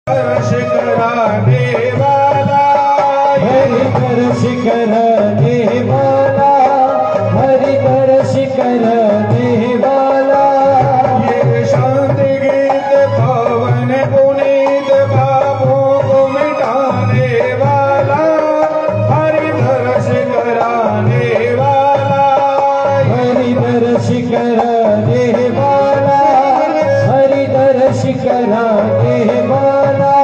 दर्श कराने वाला, हरि दर्श कराने वाला, हरि दर्श कराने वाला। ये शांति गीत पावन पुनीत पापों को मिटाने वाला, हरि दर्श कराने वाला, हरि दर्श कराने वाला, हरि दर्श कराने वाला।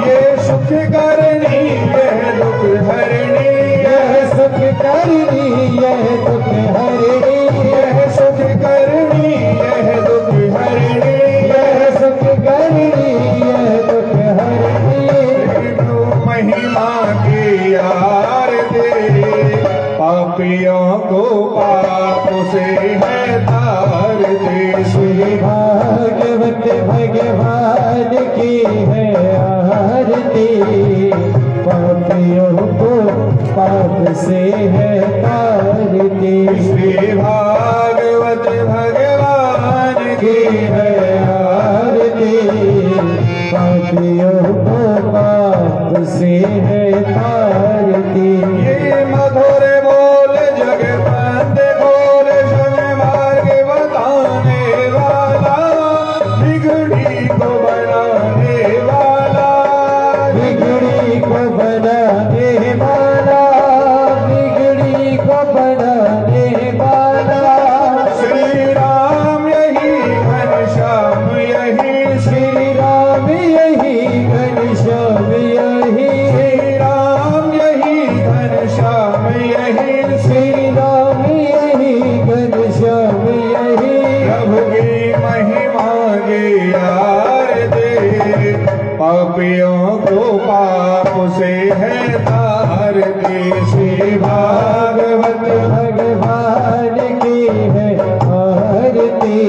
ये सुख करनी यह दुख हरणी, यह सुख करनी यह दुख हरणी, यह सुख करनी यह दुख हरणी, यह सुख करनी यह दुख हरणी। विष्णु महिमा की आरती, पापियों को पाप से है तारती। श्री भागवत भगवान की है आरती, पापियों को पाप से है तारती। श्री भागवत भगवान की है आरती, पापियों को पाप से है तारती। ये मधुर बोल जगवंत बोल शन मार्ग बताने वाला, बिगड़ी को बनाने वाला, बिगड़ी को बनाने वाला, बिगड़ी को बनाने वाला। श्री राम यही घनश्याम यही, श्री राम यही घनश्याम यही, श्री राम यही घनश्याम यही, श्री राम यही घनश्याम यही। प्रभु की महिमा की आरती, पापियों को पाप से है तारती। श्री भागवत भगवान की है आरती,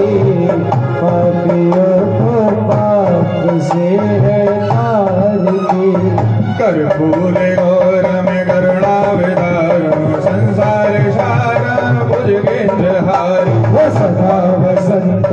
पापियों को पाप से है तारती। कर्पूर गौरम करुणावतारम, संसार सारम भुजगेन्द्रहारम, वो सदा वसंत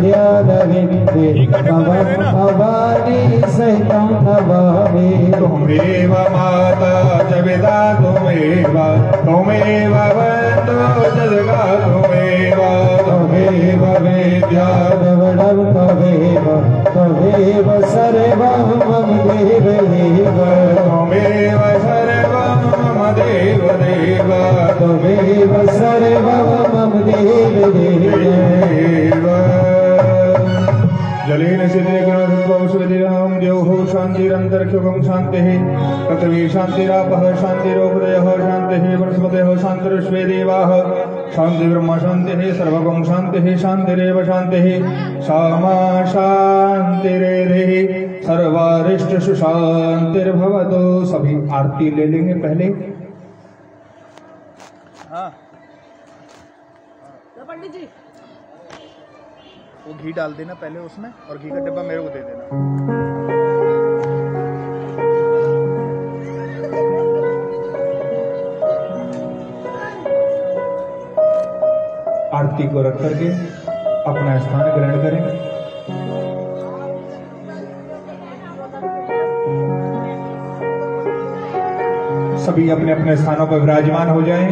ज्ञान विद्ये भवं भवानी सहितं नमामि। त्वमेव माता च पिता त्वमेव, त्वमेव बन्धो च सखा त्वमेव, त्वमेव वेद्याद्रविणं त्वमेव, त्वमेव सर्वं मम देव देव, त्वमेव सर्वं मम देव देव, त्वमेव सर्वं मम देव देव। जलेन सिद्धेकरणं द्योः शान्तिरन्तरिक्षं शान्तिः, पृथिवी शान्तिरापः शान्तिरोपदयः शान्तिः, वनस्पतयः शान्तिर्विश्वे देवाः शान्तिर्ब्रह्म शान्तिः, सर्वगं शान्तिः शान्तिरेव शान्तिः, सामा शान्तिरेधिः, सर्वारिष्टसु शान्तिर्भवतु। सभी आरती ले लेंगे पहले। हाँ तो पंडित जी वो घी डाल देना पहले उसमें, और घी का डिब्बा मेरे को दे देना। आरती को रख करके अपना स्थान ग्रहण करें। सभी अपने अपने स्थानों पर विराजमान हो जाएं।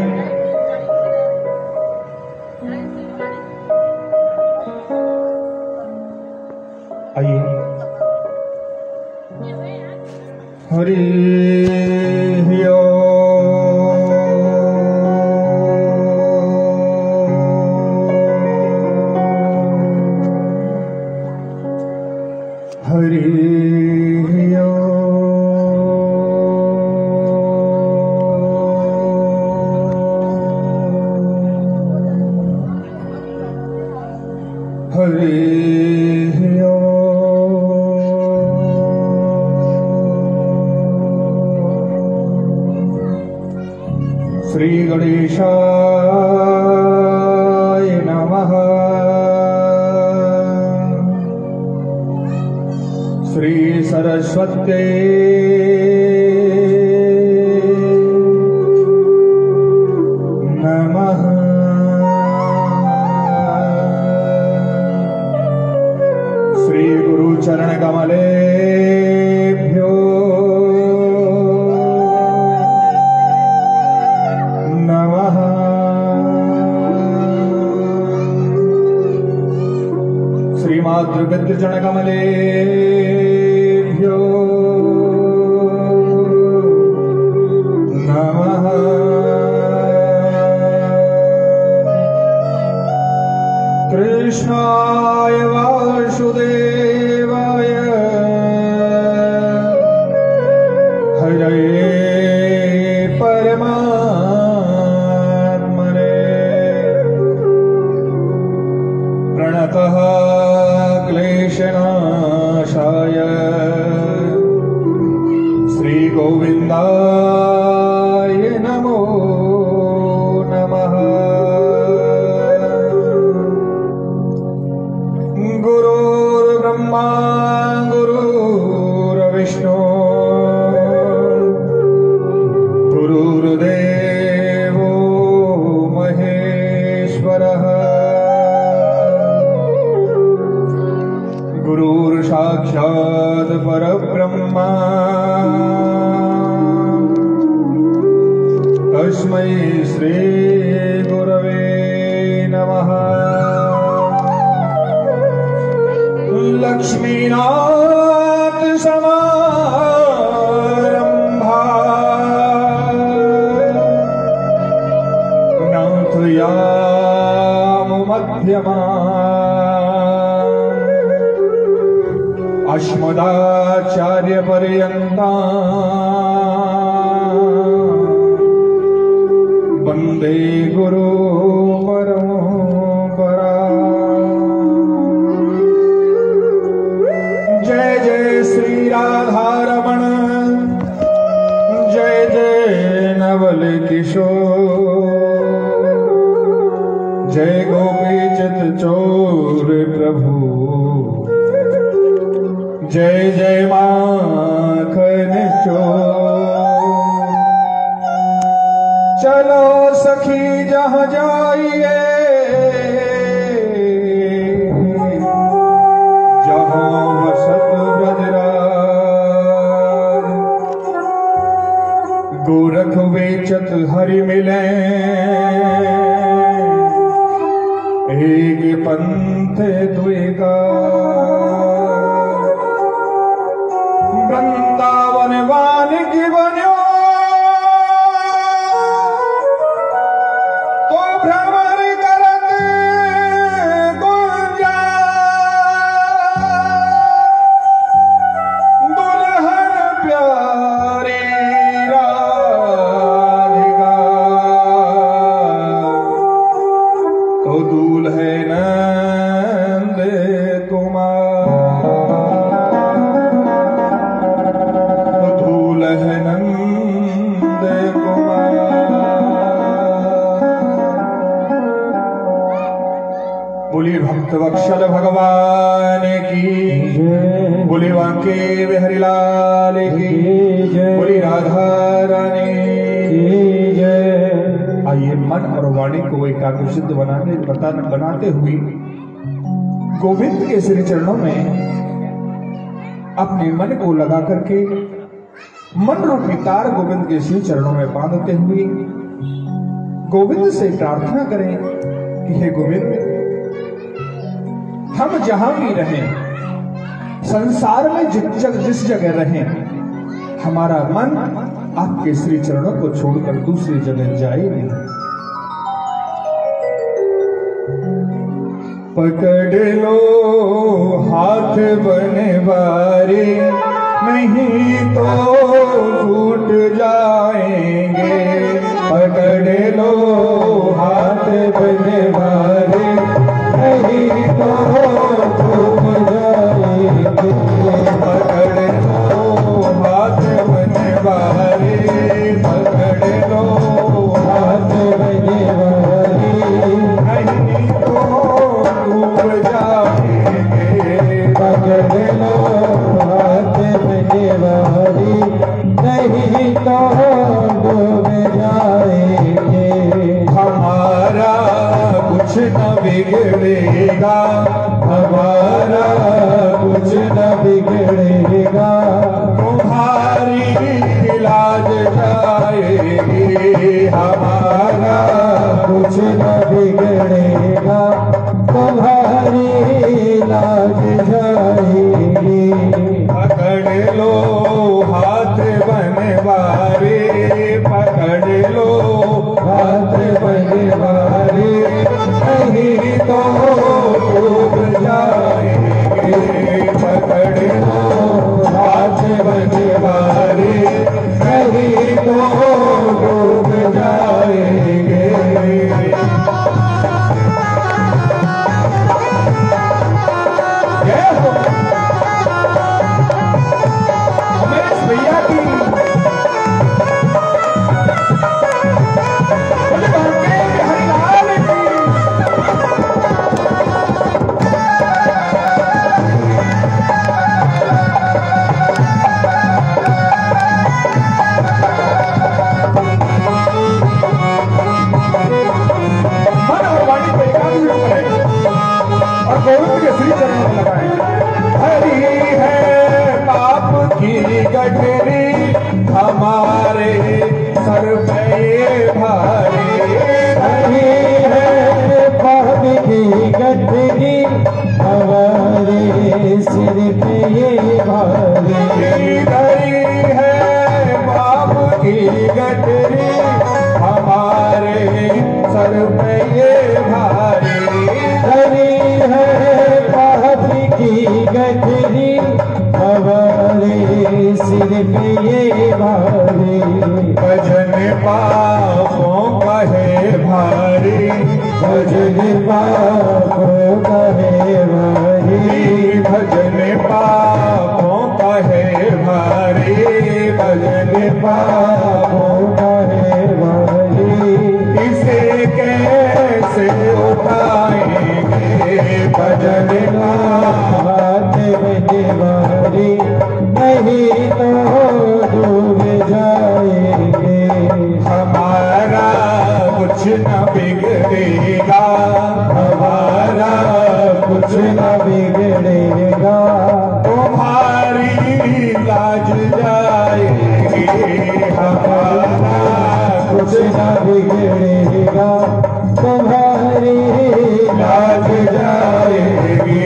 आइए। हरि श्री गणेशाय नमः। श्री सरस्वती नमः। श्री गुरु चरण कमले चरणकमलेभ्यो नमः। कृष्णाय वासुदेवाय हरये परमात्मने प्रणतः क्लेशनाशाय श्रीगोविन्दाय नमो नमः। गुरुर्ब्रह्मा गुरुर्विष्णु गुरुर्देवो महेश्वरः गुरुर्साक्षात् परब्रह्मा तस्मै श्री गुरवे नमः। लक्ष्मीनाथ समारंभा नाथयाम मध्यमा अस्मदाचार्य पर्यन्ता वन्दे गुरु परम्परा। जय जय श्री राधारमण जय जय नवल किशोर जय गोपी चित चोर प्रभु जय जय माखन चोर। चलो सखी जहाँ जाइए जहाँ वसत ब्रजराज गोरख बेचत हरि मिले एक पंथ द्विगा। वृंदावन वान की बन्यो तो भ्रमर करत गुंजा दुल्हन प्यारी राधिका तो दूल्हे नंद कुमार नंद कुमार। बोली भक्त वत्सल भगवान की बोली वांके बिहारी लाल की बोली राधा रानी की जय। आइए मन और वाणी को एकाग्रचित बनाते हुए गोविंद के श्री चरणों में अपने मन को लगा करके मन रूपी तार गोविंद के श्री चरणों में बांधते हुए गोविंद से प्रार्थना करें कि हे गोविंद, हम जहां भी रहें, संसार में जिस जगह रहें, हमारा मन आपके श्री चरणों को छोड़कर दूसरी जगह जाए नहीं। पकड़ लो हाथ बनवारे नहीं तो टूट जाएंगे। पकड़ लो हाथ बनवारे नहीं तो टूट जाएंगे। पकड़ लो हाथ बनवारे पकड़ लो हाथ बनवारे नहीं तो टूट जाएंगे। पकड़ लो हाथ बनवारे लो हाथ बनवारे, पकड़ लो हाथ बनवारे, नहीं तो डूब जाएंगे। पकड़ लो हाथ बनवारे, नहीं तो डूब जाएंगे। उमेश भैया की हरिलाल की मन और वाणी को एकाग्र करें और गोविंद के श्री चरणों में लगाएं। हरि है पाप की गठरी, हमारे सर पे भारी। हरि है पाप की गठरी, हमारे सिर पे ये भारी। हरि है पाप की गठरी, हमारे सर पे ये भारी। हरि है पाप की गठरी, हमारे सिर पे ये भारी। भजन पापों का है भारी, भजन पापों का है भारी। भजन पापों का है भारी, भजन पापों का है भारी। इसे कैसे उठाएंगे। भजन हाथ में भारी, नहीं तो डूब जाएंगे। हमारा कुछ न बिगड़ेगा, हमारा कुछ न बिगड़ेगा। तुम्हारी लाज जाएगी। हमारा कुछ न बिगड़ेगा, तुम्हारी लाज जाएगी।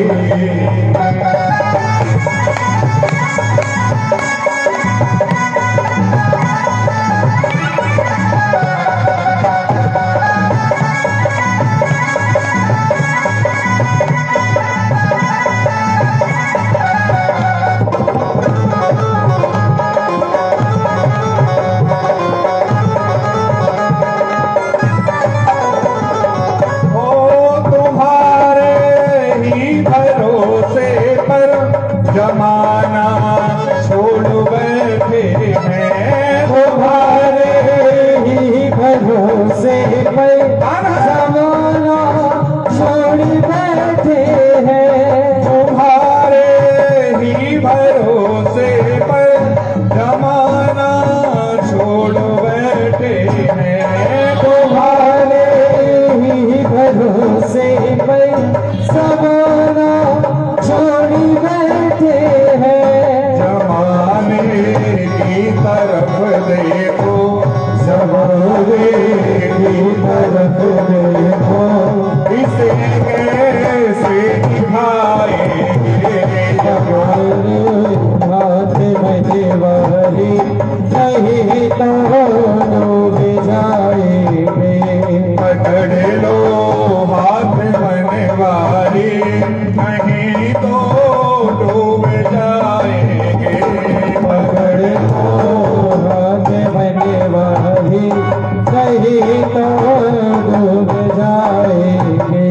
जमाना छोड़ बैठे हैं। तुम्हारे ही भरोसे पर जमाना छोड़ बैठे हैं। तुम्हारे ही भरोसे पर जमाना छोड़ बैठे हैं। तुम्हारे ही भरोसे पर जमाना छोड़ बैठे हैं। जमाने की तरफ देखो, जमाने की तरफ देखो, इसे कैसे निभाएंगे। जमाने हाथ में देवारी, नहीं तो डूब जाएंगे। पकड़ लो हाथ बनवारी, नहीं तो डूब जाएंगे। पकड़ लो हाथ में देवारी, नहीं तो डूब जाएंगे।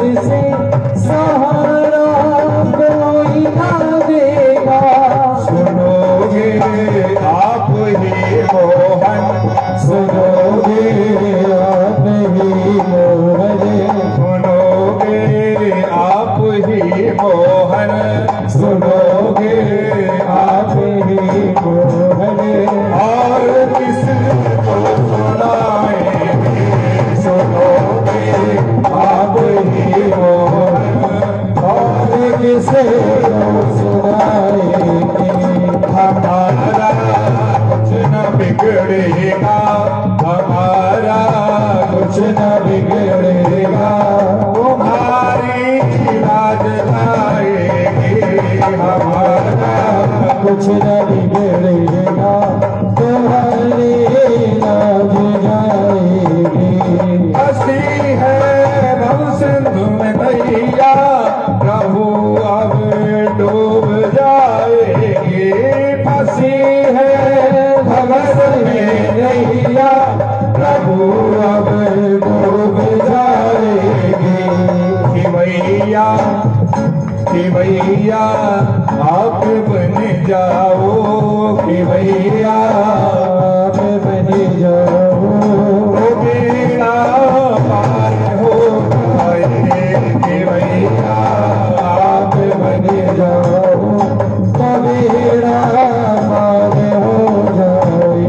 इससे सहारा कोई ना देगा। सुनोगे आप ही मोहन, सुनोगे आप ही मोहन, सुनोगे आप ही मोहन, सुनोगे आप ही मोहन, और किसको सुनाएंगे। सुनोगे आप ही मोहन, और किसे सुनाएंगे। हमारा कुछ न बिगड़ेगा, हमारा कुछ न बिगड़ेगा, तुम्हारी लाज लाएगी। हमारा कुछ न बिगड़ेगा, तुम्हारी लाज जाएगी। हंसी है भव सिंधु में नैया, प्रभु अब डूब जाएगी। हंसी है भगत में नैया, प्रभु अब डूब जाएगी। कि भैया आप बन जाओ, कि भैया आप बन जाओ, बेड़ा पार हो जाए। कि भैया आप बन जाओ, बेड़ा पार हो जाए।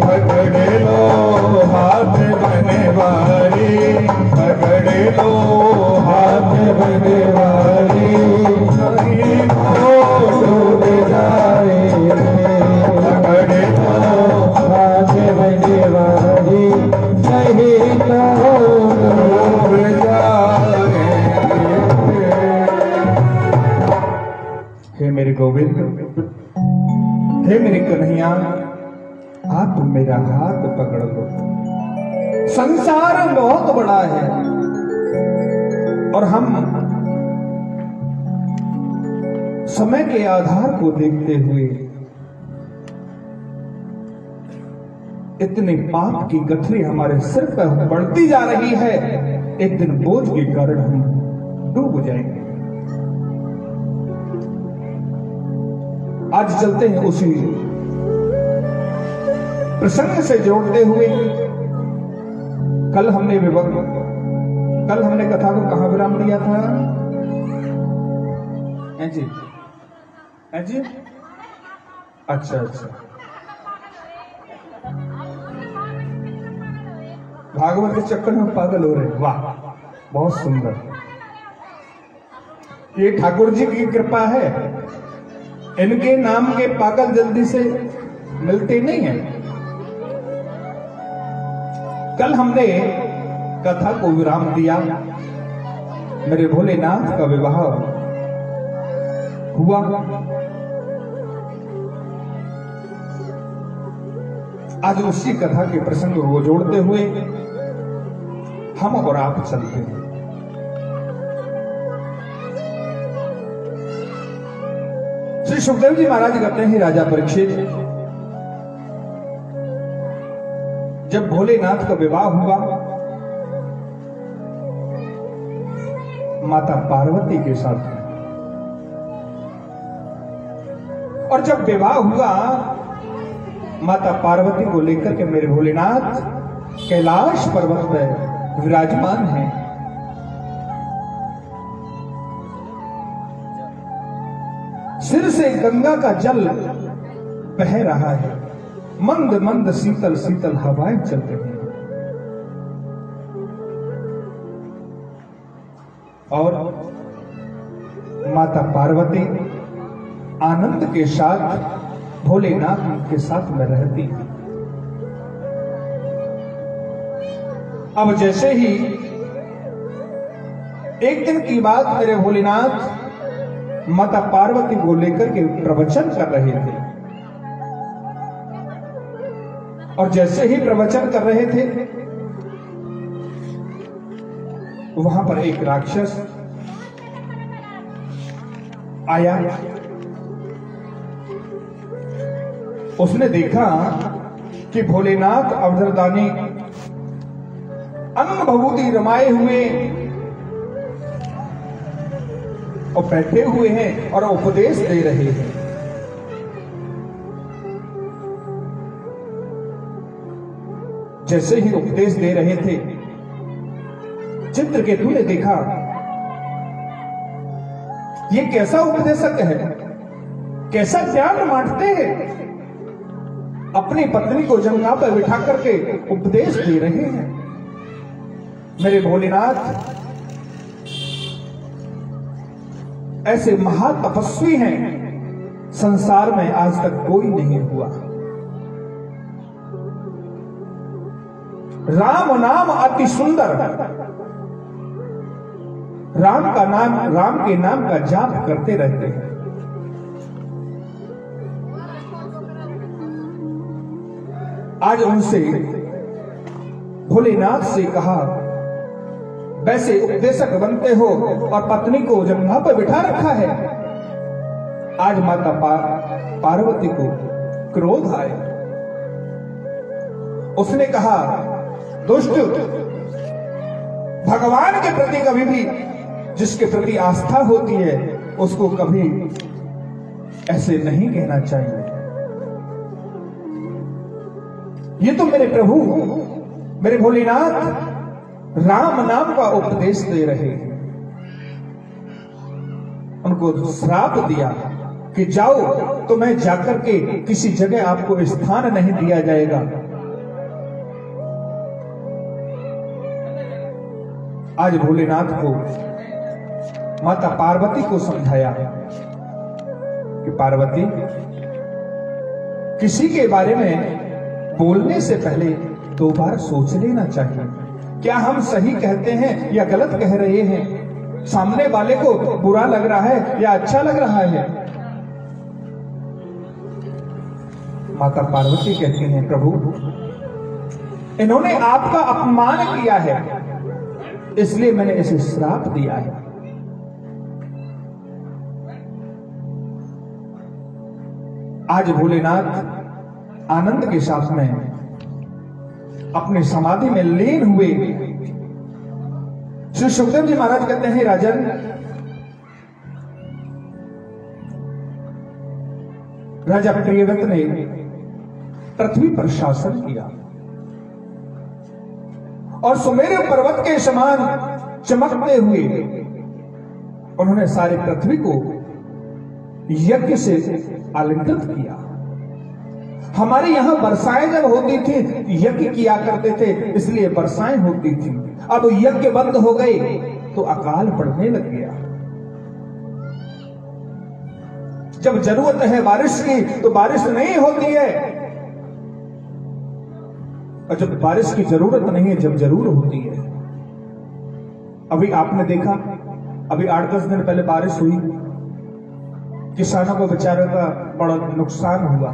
पकड़ लो हाथ बनवारी, पकड़ लो हाथ बनवारी, नहीं तो डूब जाए। पकड़ लो हाथ बनवारी, नहीं तो डूब जाएंगे। हे मेरे गोविंद, हे मेरे कन्हैया, आप मेरा हाथ पकड़ लो। संसार बहुत बड़ा है और हम समय के आधार को देखते हुए इतने पाप की गठरी हमारे सिर पर बढ़ती जा रही है, एक दिन बोझ के कारण हम डूब जाएंगे। आज चलते हैं उसी प्रसंग से जोड़ते हुए। कल हमने कथा को कहां विराम दिया था? हैं जी? हैं जी? अच्छा अच्छा, भागवत के चक्कर में पागल हो रहे। वाह, बहुत सुंदर। ये ठाकुर जी की कृपा है, इनके नाम के पागल जल्दी से मिलते नहीं हैं। कल हमने कथा को विराम दिया, मेरे भोलेनाथ का विवाह हुआ। आज उसी कथा के प्रसंग को जोड़ते हुए हम और आप चलते हैं। श्री सुखदेव जी महाराज कहते हैं, राजा परीक्षित, जब भोलेनाथ का विवाह हुआ माता पार्वती के साथ, और जब विवाह हुआ माता पार्वती को लेकर के मेरे भोलेनाथ कैलाश पर्वत पर विराजमान हैं। सिर से गंगा का जल बह रहा है, मंद मंद शीतल शीतल हवाएं चल रही हैं, और माता पार्वती आनंद के साथ भोलेनाथ के साथ में रहती है। अब जैसे ही एक दिन की बात, मेरे भोलेनाथ माता पार्वती को लेकर के प्रवचन कर रहे थे, और जैसे ही प्रवचन कर रहे थे वहां पर एक राक्षस आया। उसने देखा कि भोलेनाथ अवधरदानी अन्न भभूति रमाए हुए और बैठे हुए हैं और उपदेश दे रहे हैं। जैसे ही उपदेश दे रहे थे, चित्रकेतु ने देखा ये कैसा उपदेशक है, कैसा ज्ञान बांटते हैं, अपनी पत्नी को जंघा पर बिठा करके उपदेश दे रहे हैं। मेरे भोलेनाथ, ऐसे महातपस्वी हैं, संसार में आज तक कोई नहीं हुआ। राम नाम अति सुंदर, राम के नाम का जाप करते रहते हैं। आज उनसे भोलेनाथ से कहा, वैसे उपदेशक बनते हो और पत्नी को जंघा पर बिठा रखा है। आज माता पार्वती को क्रोध आया। उसने कहा, दुष्ट, भगवान के प्रति कभी भी, जिसके प्रति आस्था होती है, उसको कभी ऐसे नहीं कहना चाहिए। ये तो मेरे प्रभु, मेरे भोलेनाथ राम नाम का उपदेश दे रहे हैं। उनको श्राप दिया कि जाओ, तो मैं जाकर के किसी जगह आपको स्थान नहीं दिया जाएगा। आज भोलेनाथ को माता पार्वती को समझाया कि पार्वती, किसी के बारे में बोलने से पहले 2 बार सोच लेना चाहिए। क्या हम सही कहते हैं या गलत कह रहे हैं? सामने वाले को बुरा लग रहा है या अच्छा लग रहा है? माता पार्वती कहती हैं, प्रभु, इन्होंने आपका अपमान किया है, इसलिए मैंने इसे श्राप दिया है। आज भोलेनाथ आनंद के साथ में अपने समाधि में लीन हुए। श्री सुखदेव जी महाराज कहते हैं, राजन, राजा प्रियव्रत ने पृथ्वी पर शासन किया और सुमेरु पर्वत के समान चमकते हुए उन्होंने सारी पृथ्वी को यज्ञ से आलिंगित किया। हमारे यहां वर्षाएं जब होती थी, यज्ञ किया करते थे, इसलिए वर्षाएं होती थी। अब यज्ञ बंद हो गए तो अकाल पड़ने लग गया। जब जरूरत है बारिश की तो बारिश नहीं होती है, और जब बारिश की जरूरत नहीं है, जब जरूर होती है। अभी आपने देखा, अभी 8-10 दिन पहले बारिश हुई, किसानों को बेचारों का बड़ा नुकसान हुआ।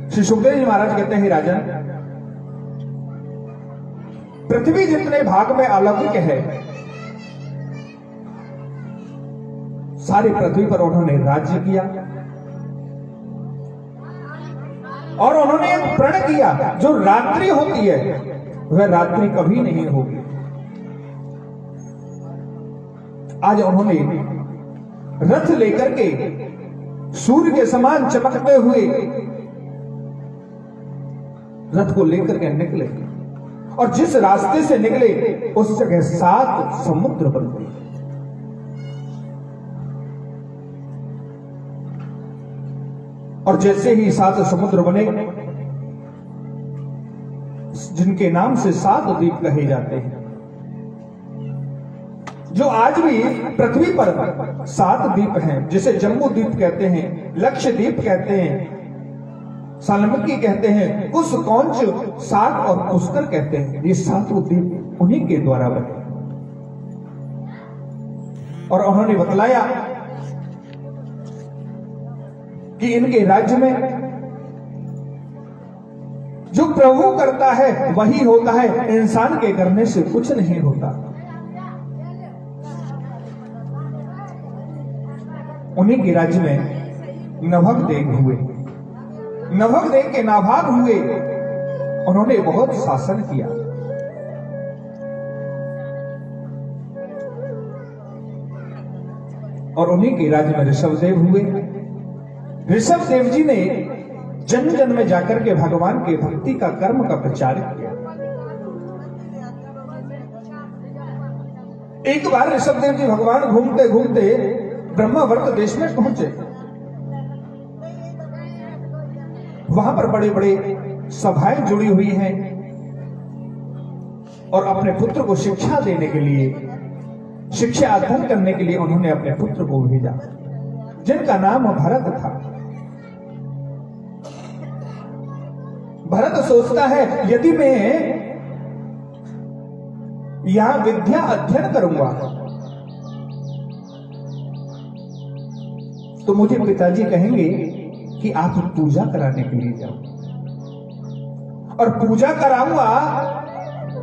श्री सुखदेव जी महाराज कहते हैं, राजन, पृथ्वी जितने भाग में अलौकिक है, सारी पृथ्वी पर उन्होंने राज्य किया और उन्होंने एक प्रण किया, जो रात्रि होती है वह रात्रि कभी नहीं होगी। आज उन्होंने रथ लेकर के सूर्य के समान चमकते हुए रथ को लेकर के निकले, और जिस रास्ते से निकले उस जगह 7 समुद्र बन गए। और जैसे ही 7 समुद्र बने, जिनके नाम से 7 द्वीप कहे जाते हैं, जो आज भी पृथ्वी पर 7 द्वीप हैं, जिसे जम्बू द्वीप कहते हैं, लक्षद्वीप कहते हैं, सालमकी कहते हैं, कुसकौंच, सार्क और पुष्कर कहते हैं। ये 7 द्वीप उन्हीं के द्वारा बने। और उन्होंने बतलाया कि इनके राज्य में जो प्रभु करता है वही होता है, इंसान के करने से कुछ नहीं होता। उन्हीं के राज्य में नभगदेव हुए, नभगदेव के नाभाग हुए। उन्होंने बहुत शासन किया। और उन्हीं के राज्य में ऋषभदेव हुए। ऋषभदेव जी ने जन जन में जाकर के भगवान के भक्ति का कर्म का प्रचार किया। एक बार ऋषभदेव जी भगवान घूमते घूमते ब्रह्मावर्त देश में पहुंचे। वहां पर बड़े बड़े सभाएं जुड़ी हुई हैं और अपने पुत्र को शिक्षा देने के लिए, शिक्षा अध्ययन करने के लिए उन्होंने अपने पुत्र को भेजा, जिनका नाम भरत था। भरत सोचता है यदि मैं यहां विद्या अध्ययन करूंगा तो मुझे पिताजी कहेंगे कि आप पूजा कराने के लिए जाओ, और पूजा कराऊंगा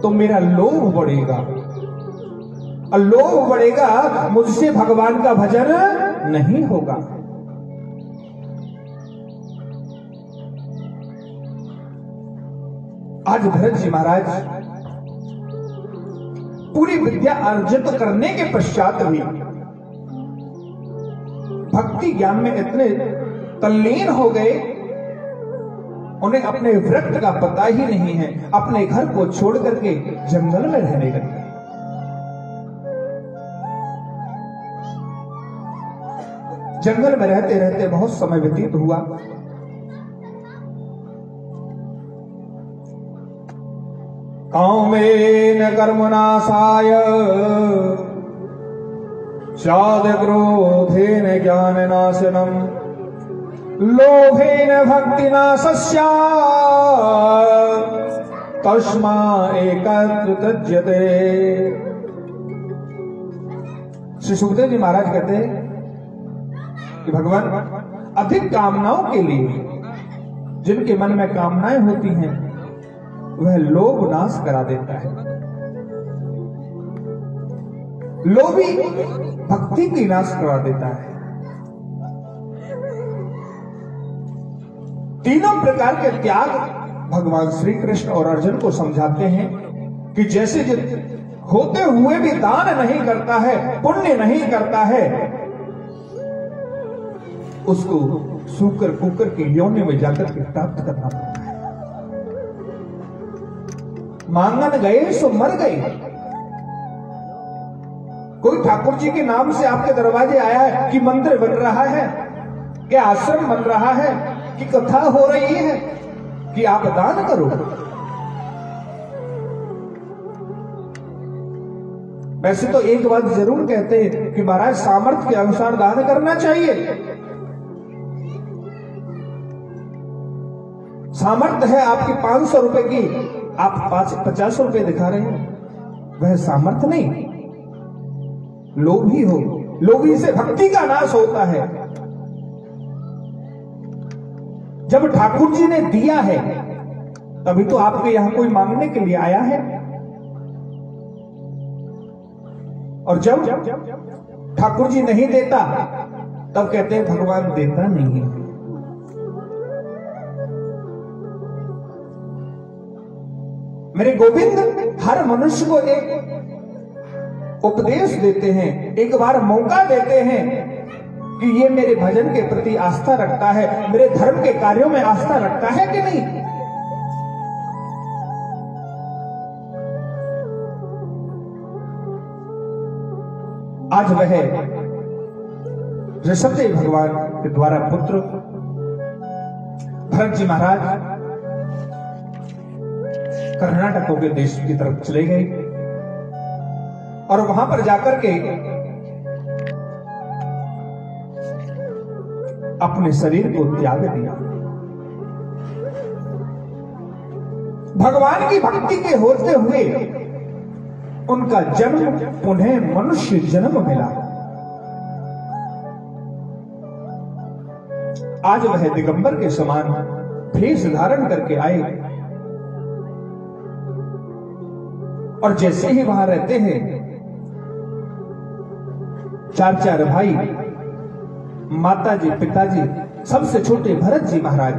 तो मेरा लोभ बढ़ेगा, और लोभ बढ़ेगा मुझसे भगवान का भजन नहीं होगा। आज भरत जी महाराज पूरी विद्या अर्जित करने के पश्चात भी भक्ति ज्ञान में इतने तल्लीन हो गए, उन्हें अपने व्रत का पता ही नहीं है। अपने घर को छोड़ करके जंगल में रहने लगे। जंगल में रहते रहते बहुत समय व्यतीत हुआ। कामेन कर्मनाशाय शाद क्रोधेन ज्ञाननाशनम लोभेन भक्तिनाशस्य तस्मा एकत्र तज्यते। श्री सुखदेव जी महाराज कहते हैं कि भगवान अधिक कामनाओं के लिए, जिनके मन में कामनाएं होती हैं, वह लोभ नाश करा देता है। लोभी भक्ति की नाश करा देता है। तीनों प्रकार के त्याग भगवान श्री कृष्ण और अर्जुन को समझाते हैं कि जैसे होते हुए भी दान नहीं करता है, पुण्य नहीं करता है, उसको सूकर कुकर की योनि में जाकर के प्राप्त करना पड़ता है। मांगन गए सो मर गए। कोई ठाकुर जी के नाम से आपके दरवाजे आया है कि मंदिर बन रहा है, कि आश्रम बन रहा है, कि कथा हो रही है, कि आप दान करो। वैसे तो एक बात जरूर कहते हैं कि महाराज सामर्थ्य के अनुसार दान करना चाहिए। सामर्थ्य है आपकी 500 रुपए की, आप 50 रुपए दिखा रहे हैं, वह सामर्थ्य नहीं। लोभी हो, लोभी से भक्ति का नाश होता है। जब ठाकुर जी ने दिया है तभी तो आपके यहां कोई मांगने के लिए आया है, और जब ठाकुर जी नहीं देता तब कहते हैं भगवान देता नहीं है। मेरे गोविंद हर मनुष्य को एक उपदेश देते हैं, एक बार मौका देते हैं कि ये मेरे भजन के प्रति आस्था रखता है, मेरे धर्म के कार्यों में आस्था रखता है कि नहीं। आज वह ऋषभदेव भगवान के द्वारा पुत्र भरत जी महाराज कर्नाटक के देश की तरफ चले गए और वहां पर जाकर के अपने शरीर को त्याग दिया। भगवान की भक्ति के होते हुए उनका जन्म उन्हें मनुष्य जन्म मिला। आज वह दिगंबर के समान भेष धारण करके आए और जैसे ही वहां रहते हैं, चार भाई, माताजी, पिताजी, सबसे छोटे भरत जी महाराज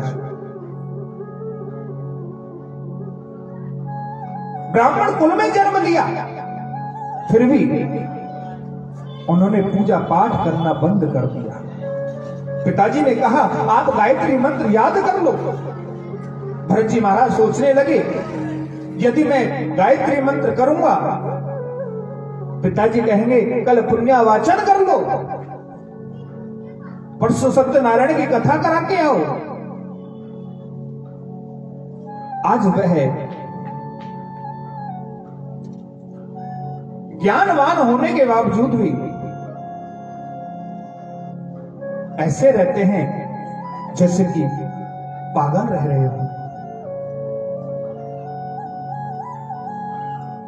ब्राह्मण कुल में जन्म लिया, फिर भी उन्होंने पूजा पाठ करना बंद कर दिया। पिताजी ने कहा आप गायत्री मंत्र याद कर लो। भरत जी महाराज सोचने लगे यदि मैं गायत्री मंत्र करूंगा, पिताजी कहेंगे कल पुण्यावाचन कर लो, परसों सत्यनारायण की कथा करा के आओ। आज वह ज्ञानवान होने के बावजूद भी ऐसे रहते हैं जैसे कि पागल रह रहे हो।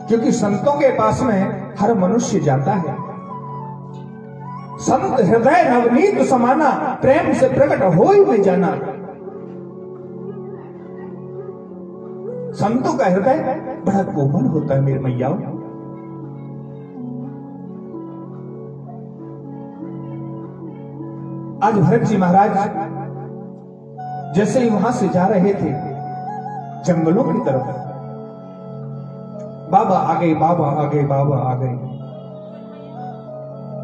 क्योंकि संतों के पास में हर मनुष्य जाता है। संत हृदय नवनीत समाना, प्रेम से प्रकट हो ही में जाना। संतों का हृदय बड़ा कोमल होता है मेरे मैयाओं। आज भरत जी महाराज जैसे ही वहां से जा रहे थे जंगलों की तरफ, बाबा आ गए, बाबा आ गए, बाबा आ गए।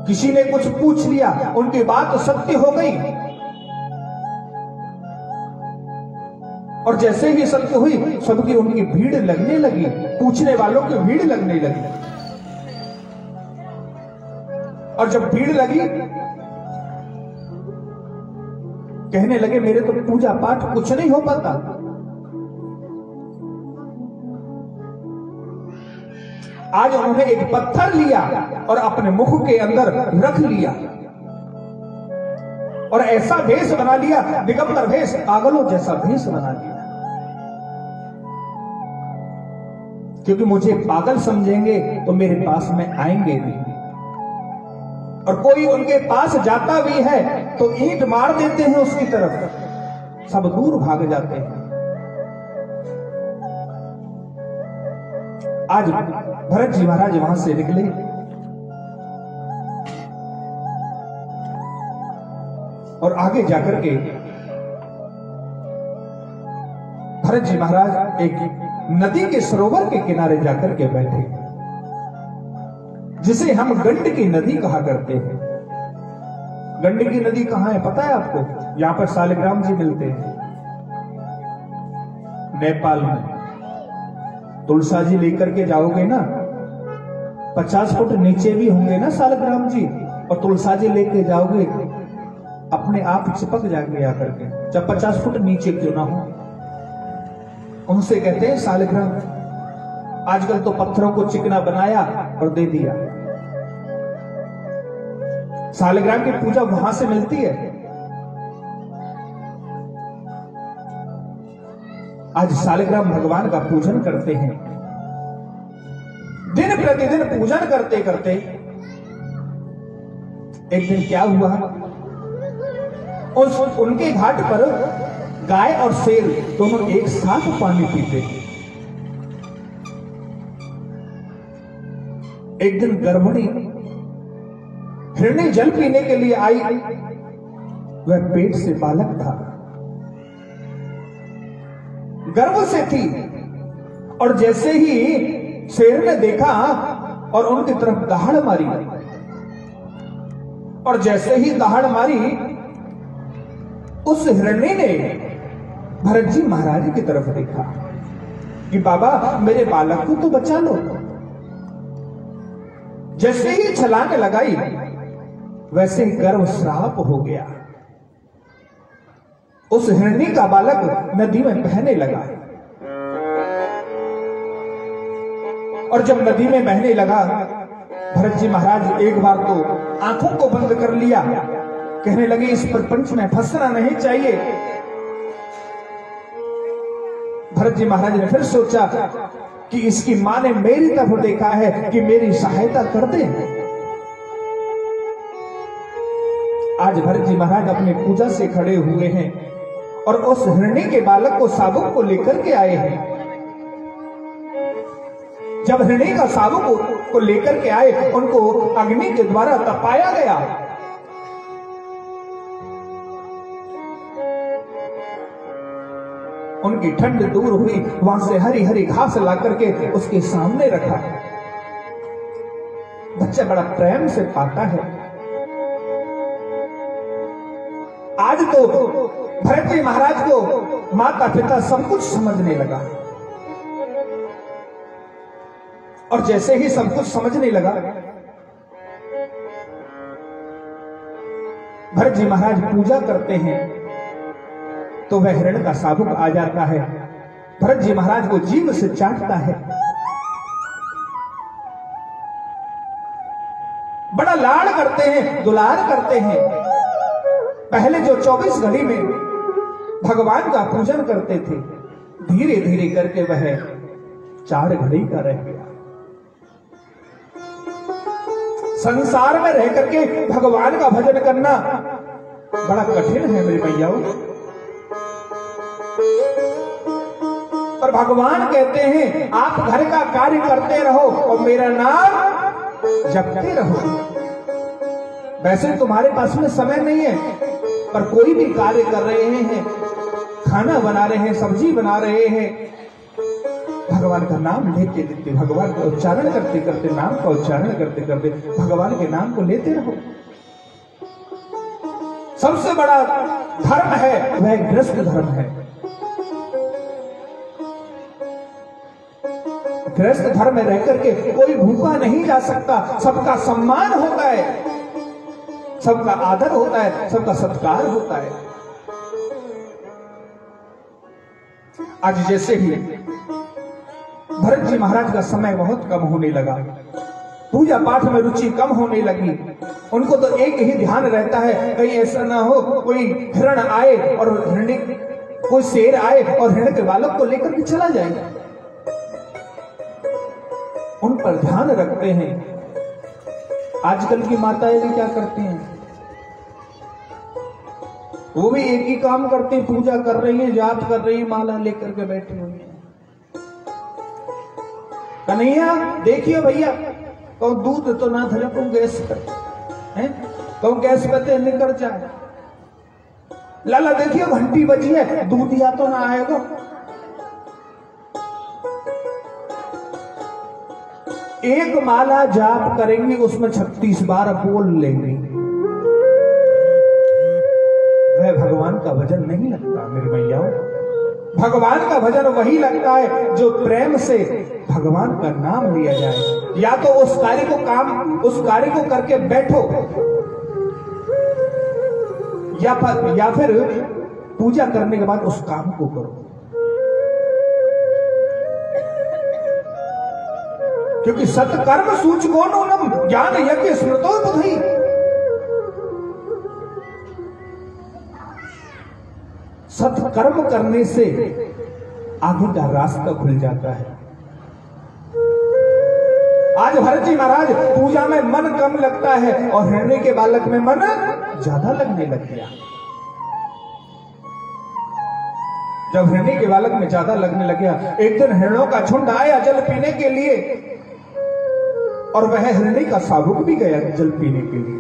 किसी ने कुछ पूछ लिया, उनकी बात सत्य हो गई। और जैसे ही सत्य हुई सबकी उनकी भीड़ लगने लगी, पूछने वालों की भीड़ लगने लगी। और जब भीड़ लगी कहने लगे मेरे तो पूजा पाठ कुछ नहीं हो पाता। आज उन्होंने एक पत्थर लिया और अपने मुख के अंदर रख लिया और ऐसा भेष बना लिया, दिगंबर भेष, पागलों जैसा भेष बना लिया। क्योंकि मुझे पागल समझेंगे तो मेरे पास में आएंगे नहीं, और कोई उनके पास जाता भी है तो ईंट मार देते हैं उसकी तरफ, सब दूर भाग जाते हैं। आज भरत जी महाराज वहां से निकले और आगे जाकर के भरत जी महाराज एक नदी के सरोवर के किनारे जाकर के बैठे, जिसे हम गंडकी नदी कहा करते हैं। गंडकी नदी कहां है पता है आपको? यहां पर सालिग्राम जी मिलते हैं नेपाल में। तुलसा जी लेकर के जाओगे ना, 50 फुट नीचे भी होंगे ना सालिग्राम जी, और तुलसा जी लेके जाओगे अपने आप चिपक जाएंगे आकर के, जब 50 फुट नीचे क्यों ना हो। उनसे कहते हैं सालिग्राम। आजकल तो पत्थरों को चिकना बनाया और दे दिया। सालिग्राम की पूजा वहां से मिलती है। आज सालिग्राम भगवान का पूजन करते हैं। दिन प्रतिदिन पूजन करते करते एक दिन क्या हुआ, उनके घाट पर गाय और शेर दोनों एक साथ पानी पीते। एक दिन गर्भिणी हिरणी जल पीने के लिए आई, वह पेट से बालक था, गर्भ से थी, और जैसे ही शेर ने देखा और उनकी तरफ दहाड़ मारी, और जैसे ही दहाड़ मारी उस हिरणी ने भरत जी महाराज की तरफ देखा कि बाबा मेरे बालक को तो बचा लो। जैसे ही छलांग लगाई वैसे ही गर्भ श्राप हो गया। उस हिरणी का बालक नदी में बहने लगा, और जब नदी में बहने लगा भरत जी महाराज एक बार तो आंखों को बंद कर लिया, कहने लगे इस प्रपंच में फंसना नहीं चाहिए। भरत जी महाराज ने फिर सोचा कि इसकी मां ने मेरी तरफ देखा है कि मेरी सहायता कर दे। आज भरत जी महाराज अपने पूजा से खड़े हुए हैं और उस हिरणी के बालक को साबुक को लेकर के आए हैं। जब हिरणी का साबुक को लेकर के आए, उनको अग्नि के द्वारा तपाया गया। उनकी ठंड दूर हुई, वहां से हरी हरी घास ला करके उसके सामने रखा। बच्चा बड़ा प्रेम से पाता है। आज तो भरत जी महाराज को माता पिता सब कुछ समझने लगा, और जैसे ही सब कुछ समझने लगा, भरत जी महाराज पूजा करते हैं तो वह हिरण का शाबुक आ जाता है, भरत जी महाराज को जीभ से चाटता है, बड़ा लाड़ करते हैं, दुलार करते हैं। पहले जो 24 घड़ी में भगवान का पूजन करते थे, धीरे धीरे करके वह 4 घड़ी का रह गया। संसार में रह करके भगवान का भजन करना बड़ा कठिन है मेरे भैयाओं, पर भगवान कहते हैं आप घर का कार्य करते रहो और मेरा नाम जपते रहो। वैसे तुम्हारे पास में समय नहीं है, पर कोई भी कार्य कर रहे हैं, खाना बना रहे हैं, सब्जी बना रहे हैं, भगवान का नाम लेते लेते, भगवान का उच्चारण करते करते, नाम का उच्चारण करते करते भगवान के नाम को लेते रहो। सबसे बड़ा धर्म है वह गृहस्थ धर्म है। गृहस्थ धर्म में रह करके कोई भूखा नहीं जा सकता, सबका सम्मान होता है, सबका आदर होता है, सबका सत्कार होता है। आज जैसे ही भरत जी महाराज का समय बहुत कम होने लगा, पूजा पाठ में रुचि कम होने लगी, उनको तो एक ही ध्यान रहता है कहीं ऐसा ना हो कोई हिरण आए और कोई शेर आए और हिरण के बालक को लेकर के चला जाए, उन पर ध्यान रखते हैं। आजकल की माताएं भी क्या करती हैं, वो भी एक ही काम करती हैं, पूजा कर रही हैं, जाप कर रही हैं, माला लेकर के बैठी हुई हैं। कन्हैया देखिए भैया, कहूं दूध तो ना धरे, कहूं गैस पर है, कहूं गैस पे निकल जाए। लाला देखिए घंटी बजी है, दूध या तो ना आएगा। एक माला जाप करेंगे उसमें 36 बार बोल लेंगे, वह भगवान का भजन नहीं लगता मेरे भैया। भगवान का भजन वही लगता है जो प्रेम से भगवान का नाम लिया जाए। या तो उस कार्य को करके बैठो, या फिर पूजा करने के बाद उस काम को करो, क्योंकि सत्कर्म सूचको नूनम ज्ञान यज्ञ स्मृतो बुद्धि। सत्कर्म करने से आगे का रास्ता खुल जाता है। आज भरत जी महाराज पूजा में मन कम लगता है और हिरण्य के बालक में मन ज्यादा लगने लग गया। जब हिरण्य के बालक में ज्यादा लगने लग गया, एक दिन हिरणों का झुंड आया जल पीने के लिए, और वह हिरण्य का शाबुक भी गया जल पीने के लिए।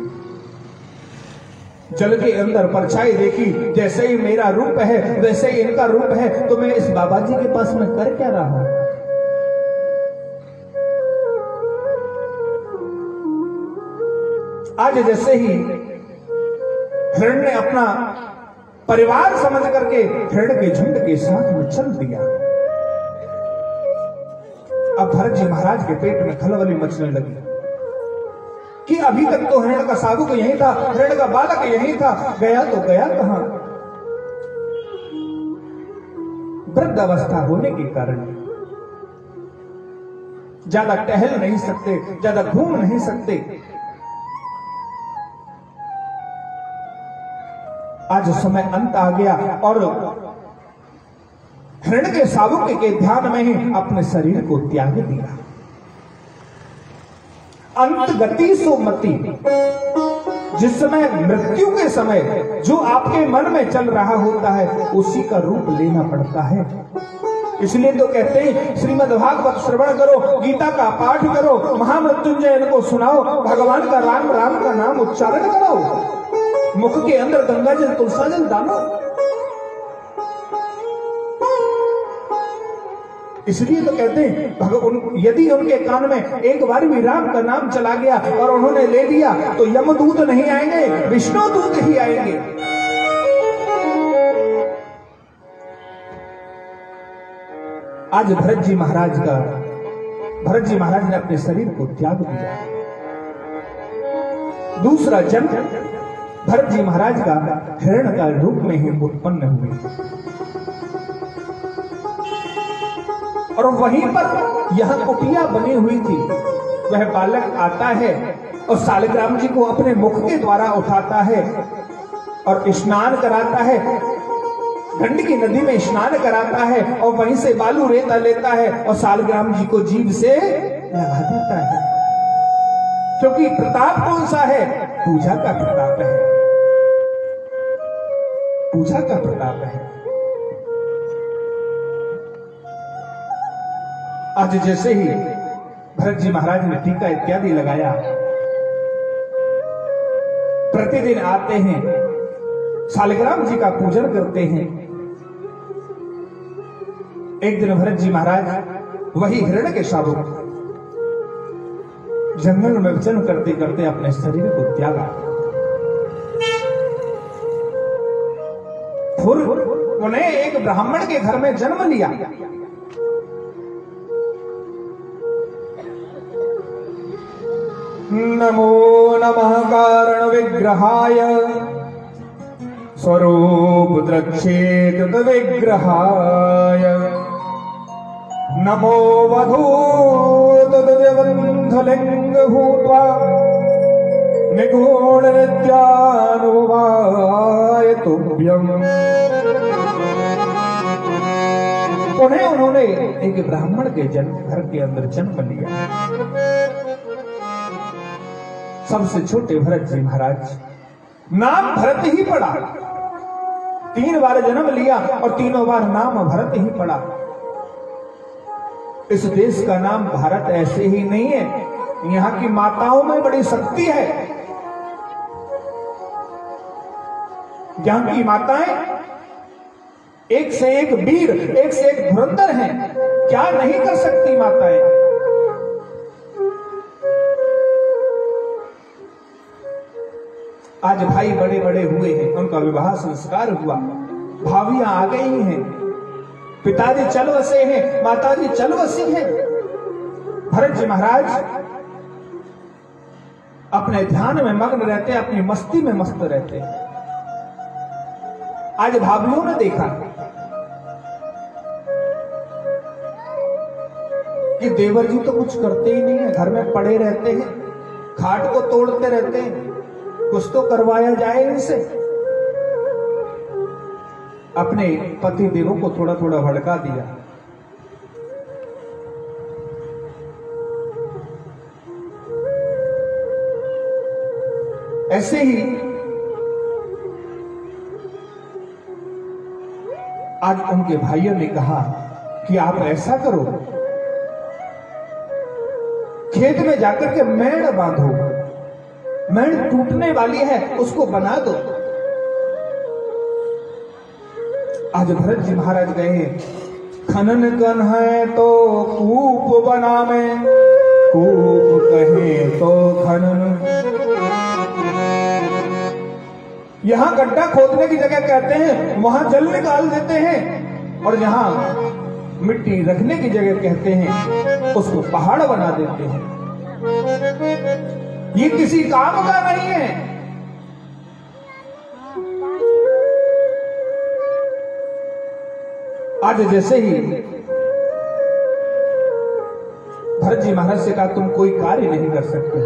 जल के अंदर परछाई देखी, जैसे ही मेरा रूप है वैसे ही इनका रूप है, तो मैं इस बाबा जी के पास में कर क्या रहा हूं। आज जैसे ही हिरण ने अपना परिवार समझ करके हिरण के झुंड के साथ में चल दिया, अब भरत जी महाराज के पेट में खलबली मचने लगी कि अभी तक तो हिरण का शाबुक यहीं था, हिरण का बालक यहीं था, गया तो गया कहां। वृद्ध अवस्था होने के कारण ज्यादा टहल नहीं सकते, ज्यादा घूम नहीं सकते। आज समय अंत आ गया और हिरण के शाबुक के ध्यान में ही अपने शरीर को त्याग दिया। अंत गति सो मति, जिस समय मृत्यु के समय जो आपके मन में चल रहा होता है उसी का रूप लेना पड़ता है। इसलिए तो कहते हैं श्रीमद् भागवत श्रवण करो, गीता का पाठ करो, महामृत्युंजय इनको सुनाओ, भगवान का राम राम का नाम उच्चारण करो, मुख के अंदर गंगा जल तुलसा जल डालो। इसलिए तो कहते हैं यदि उनके कान में एक बार भी राम का नाम चला गया और उन्होंने ले लिया तो यमदूत नहीं आएंगे, विष्णु दूत ही आएंगे। आज भरत जी महाराज ने अपने शरीर को त्याग दिया। दूसरा जन्म भरत जी महाराज का हिरण का रूप में ही उत्पन्न हुए और वहीं पर यह कुटिया बनी हुई थी। वह बालक आता है और सालिग्राम जी को अपने मुख के द्वारा उठाता है और स्नान कराता है, गंडकी नदी में स्नान कराता है और वहीं से बालू रेता लेता है और सालिग्राम जी को जीभ से लगा देता है। क्योंकि प्रताप कौन सा है? पूजा का प्रताप है, पूजा का प्रताप है। आज जैसे ही भरत जी महाराज ने टीका इत्यादि लगाया, प्रतिदिन आते हैं, सालिग्राम जी का पूजन करते हैं। एक दिन भरत जी महाराज वही हिरण के शाबक जंगल में विचरण करते करते अपने शरीर को त्यागा। फिर उन्हें एक ब्राह्मण के घर में जन्म लिया। नमो नमः कारण विग्रहाय स्वरूप द्रक्षेत विग्रहाय नमो वधूत देवंधलिंग भूत्वा निगूढ़ नित्यानुभवाय तुभ्यम्। उन्होंने एक ब्राह्मण के घर के अंदर जन्म लिया। सबसे छोटे भरत जी महाराज, नाम भरत ही पड़ा। 3 बार जन्म लिया और तीनों बार नाम भरत ही पड़ा। इस देश का नाम भारत ऐसे ही नहीं है, यहां की माताओं में बड़ी शक्ति है। यहां की माताएं एक से एक वीर, एक से एक धुरंधर हैं। क्या नहीं कर सकती माताएं। आज भाई बड़े बड़े हुए हैं, उनका विवाह संस्कार हुआ, भाभियां आ गई हैं, पिताजी चल बसे हैं, माताजी चल बसी हैं। भरत जी महाराज अपने ध्यान में मग्न रहते, अपनी मस्ती में मस्त रहते। आज भाभियों ने देखा कि देवर जी तो कुछ करते ही नहीं है, घर में पड़े रहते हैं, खाट को तोड़ते रहते हैं, कुछ तो करवाया जाए इनसे। अपने पति देवों को थोड़ा थोड़ा भड़का दिया। ऐसे ही आज उनके भाइयों ने कहा कि आप ऐसा करो, खेत में जाकर के मेड़ बांधो, मेड़ टूटने वाली है, उसको बना दो। आज भरत जी महाराज गए, खनन कन है तो कूप बनावे, कूप कहे तो खनन। यहां गड्ढा खोदने की जगह कहते हैं वहां जल निकाल देते हैं, और यहां मिट्टी रखने की जगह कहते हैं उसको पहाड़ बना देते हैं। ये किसी काम का नहीं है। आज जैसे ही भरत जी महाराज से कहा तुम कोई कार्य नहीं कर सकते,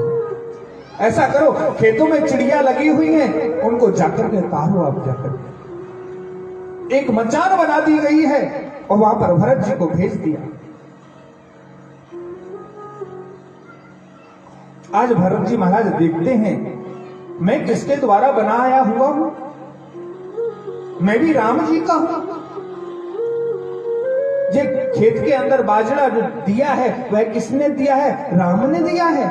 ऐसा करो खेतों में चिड़िया लगी हुई हैं, उनको जाकर के तारो आप जाकर। एक मचान बना दी गई है और वहां पर भरत जी को भेज दिया। आज भरत जी महाराज देखते हैं मैं किसके द्वारा बनाया हुआ हूं, मैं भी राम जी का हूं। ये खेत के अंदर बाजरा जो दिया है वह किसने दिया है? राम ने दिया है।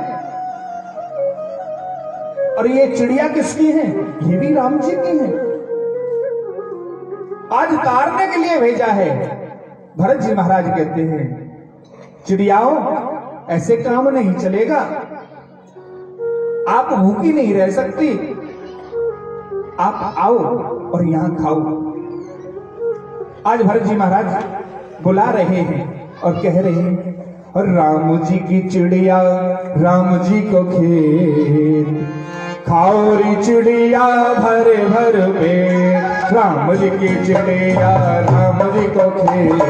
और ये चिड़िया किसकी है? ये भी राम जी की है। आज तारने के लिए भेजा है। भरत जी महाराज कहते हैं चिड़ियाओं, ऐसे काम नहीं चलेगा, आप भूखी नहीं रह सकती, आप आओ और यहां खाओ। आज भरत जी महाराज बुला रहे हैं और कह रहे हैं, और राम जी की चिड़िया राम जी को खेत, खाओ री चिड़िया भर भर पेट। राम जी की चिड़िया राम जी को खेत,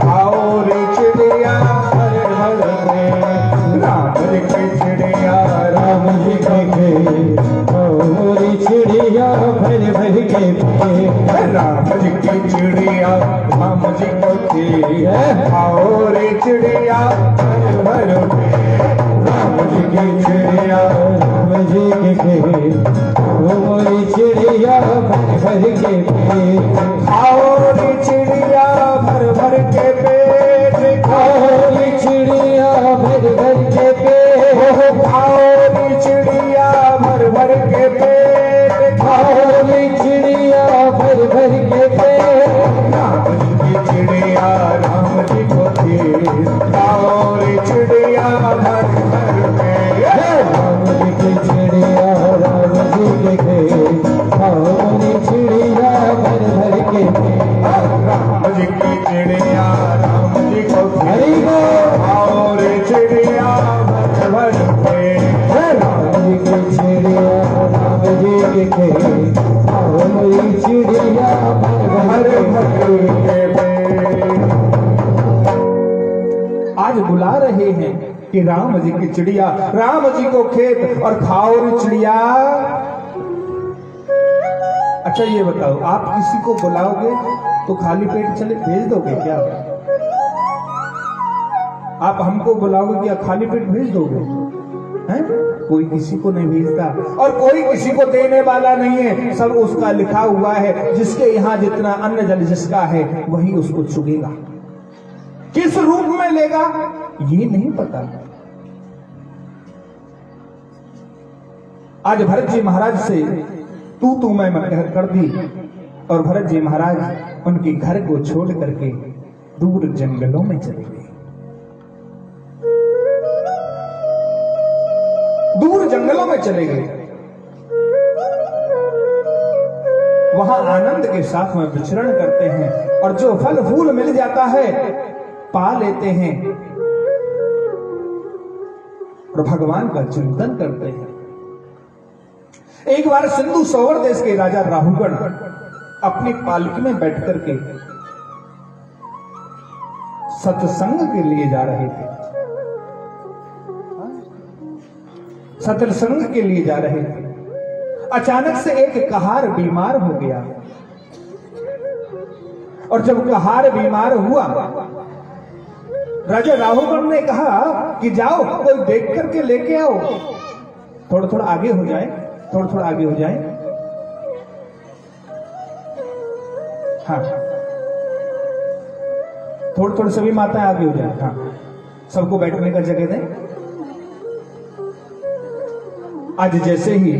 खाओ री चिड़िया भर भर पेट। राम जी की चिड़िया राम जी को खेत, खाओ री चिड़िया भर भर के पेट। राम जी की चिड़िया राम जी को खेत, खाओ रे चिड़िया भर भर पेट। राम जी की चिड़िया राम जी के खेत, खाओ री चिड़िया भर भर के पेट। खाओ रे चिड़िया भर भर के पेट। खाओ री चिड़िया भर भर के पेट। खाओ रे चिड़िया भर भर के पेट। खाओ री चिड़िया भर भर के पेट। राम जी की चिड़िया राम जी को खेत, खाओ रे चिड़िया भर भर पेट। राम जी की चिड़िया राम जी के खेत, खाओ री चिड़िया भर भर के पेट। राम जी की चिड़िया राम जी को हरि बोल। खाओ रे चिड़िया भर भर पेट। राम जी की चिड़िया राम जी के खेत, खाओ री चिड़िया भर भर के पेट। आज बुला रहे हैं कि राम जी की चिड़िया राम जी को खेत और खाओ रे चिड़िया। अच्छा ये बताओ, आप किसी को बुलाओगे तो खाली पेट चले भेज दोगे क्या? आप हमको बुलाओगे क्या खाली पेट भेज दोगे? हैं? कोई किसी को नहीं भेजता और कोई किसी को देने वाला नहीं है। सब उसका लिखा हुआ है, जिसके यहाँ जितना अन्न जल जिसका है वही उसको चुगेगा। किस रूप में लेगा ये नहीं पता। आज भरत जी महाराज से तू मैं कर दी और भरत जी महाराज उनके घर को छोड़ करके दूर जंगलों में चले गए। दूर जंगलों में चले गए, वहां आनंद के साथ में विचरण करते हैं और जो फल फूल मिल जाता है पा लेते हैं और भगवान का चिंतन करते हैं। एक बार सिंधु सौवर देश के राजा राहुगण अपनी पालकी में बैठ करके सत्संग के लिए जा रहे थे। सत्संग के लिए जा रहे थे। अचानक से एक कहार बीमार हो गया और जब कहार बीमार हुआ, राजा राहुगण ने कहा कि जाओ कोई देख करके लेके आओ। थोड़ा थोड़ा आगे हो जाए, थोड़ा थोड़ा आगे हो जाए। हाँ, थोड़ा थोड़ा सभी माताएं आगे हो जाए। हाँ, सबको बैठने का जगह दें। आज जैसे ही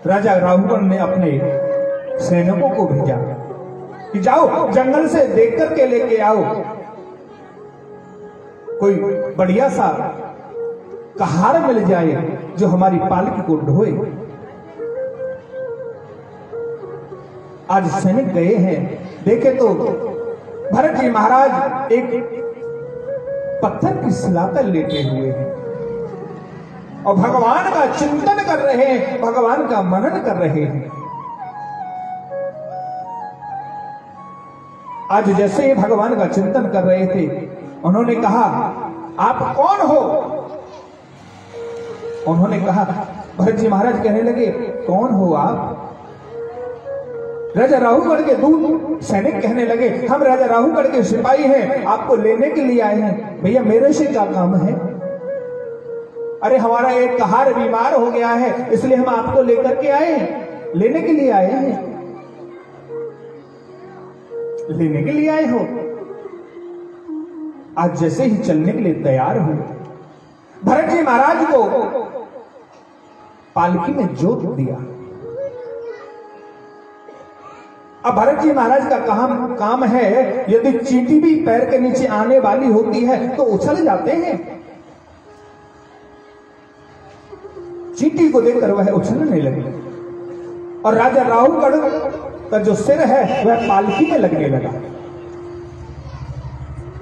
राजा राहुगण ने अपने सैनिकों को भेजा कि जाओ जंगल से देख करके लेके आओ कोई बढ़िया सा कहार मिल जाए जो हमारी पालकी को ढोए। आज सैनिक गए हैं, देखे तो भरत जी महाराज एक पत्थर की शिला पर लेटे हुए हैं और भगवान का चिंतन कर रहे हैं, भगवान का मनन कर रहे हैं। आज जैसे ही भगवान का चिंतन कर रहे थे, उन्होंने कहा आप कौन हो? उन्होंने कहा, भरत जी महाराज कहने लगे कौन हो आप? राजा राहुगढ़ के दूत सैनिक कहने लगे हम राजा राहुगढ़ के सिपाही हैं, आपको लेने के लिए आए हैं। भैया मेरे से क्या काम है? अरे हमारा एक कहार बीमार हो गया है, इसलिए हम आपको लेकर के आए हैं, लेने के लिए आए हैं। लेने के लिए आए हो? आज जैसे ही चलने के लिए तैयार हो, भरत जी महाराज को पालकी में जोत दिया। अब भरत जी महाराज का काम है, यदि चींटी भी पैर के नीचे आने वाली होती है तो उछल जाते हैं। चींटी को देखकर वह उछलने लगे और राजा राहुगढ़ का जो सिर है वह पालकी में लगने लगा।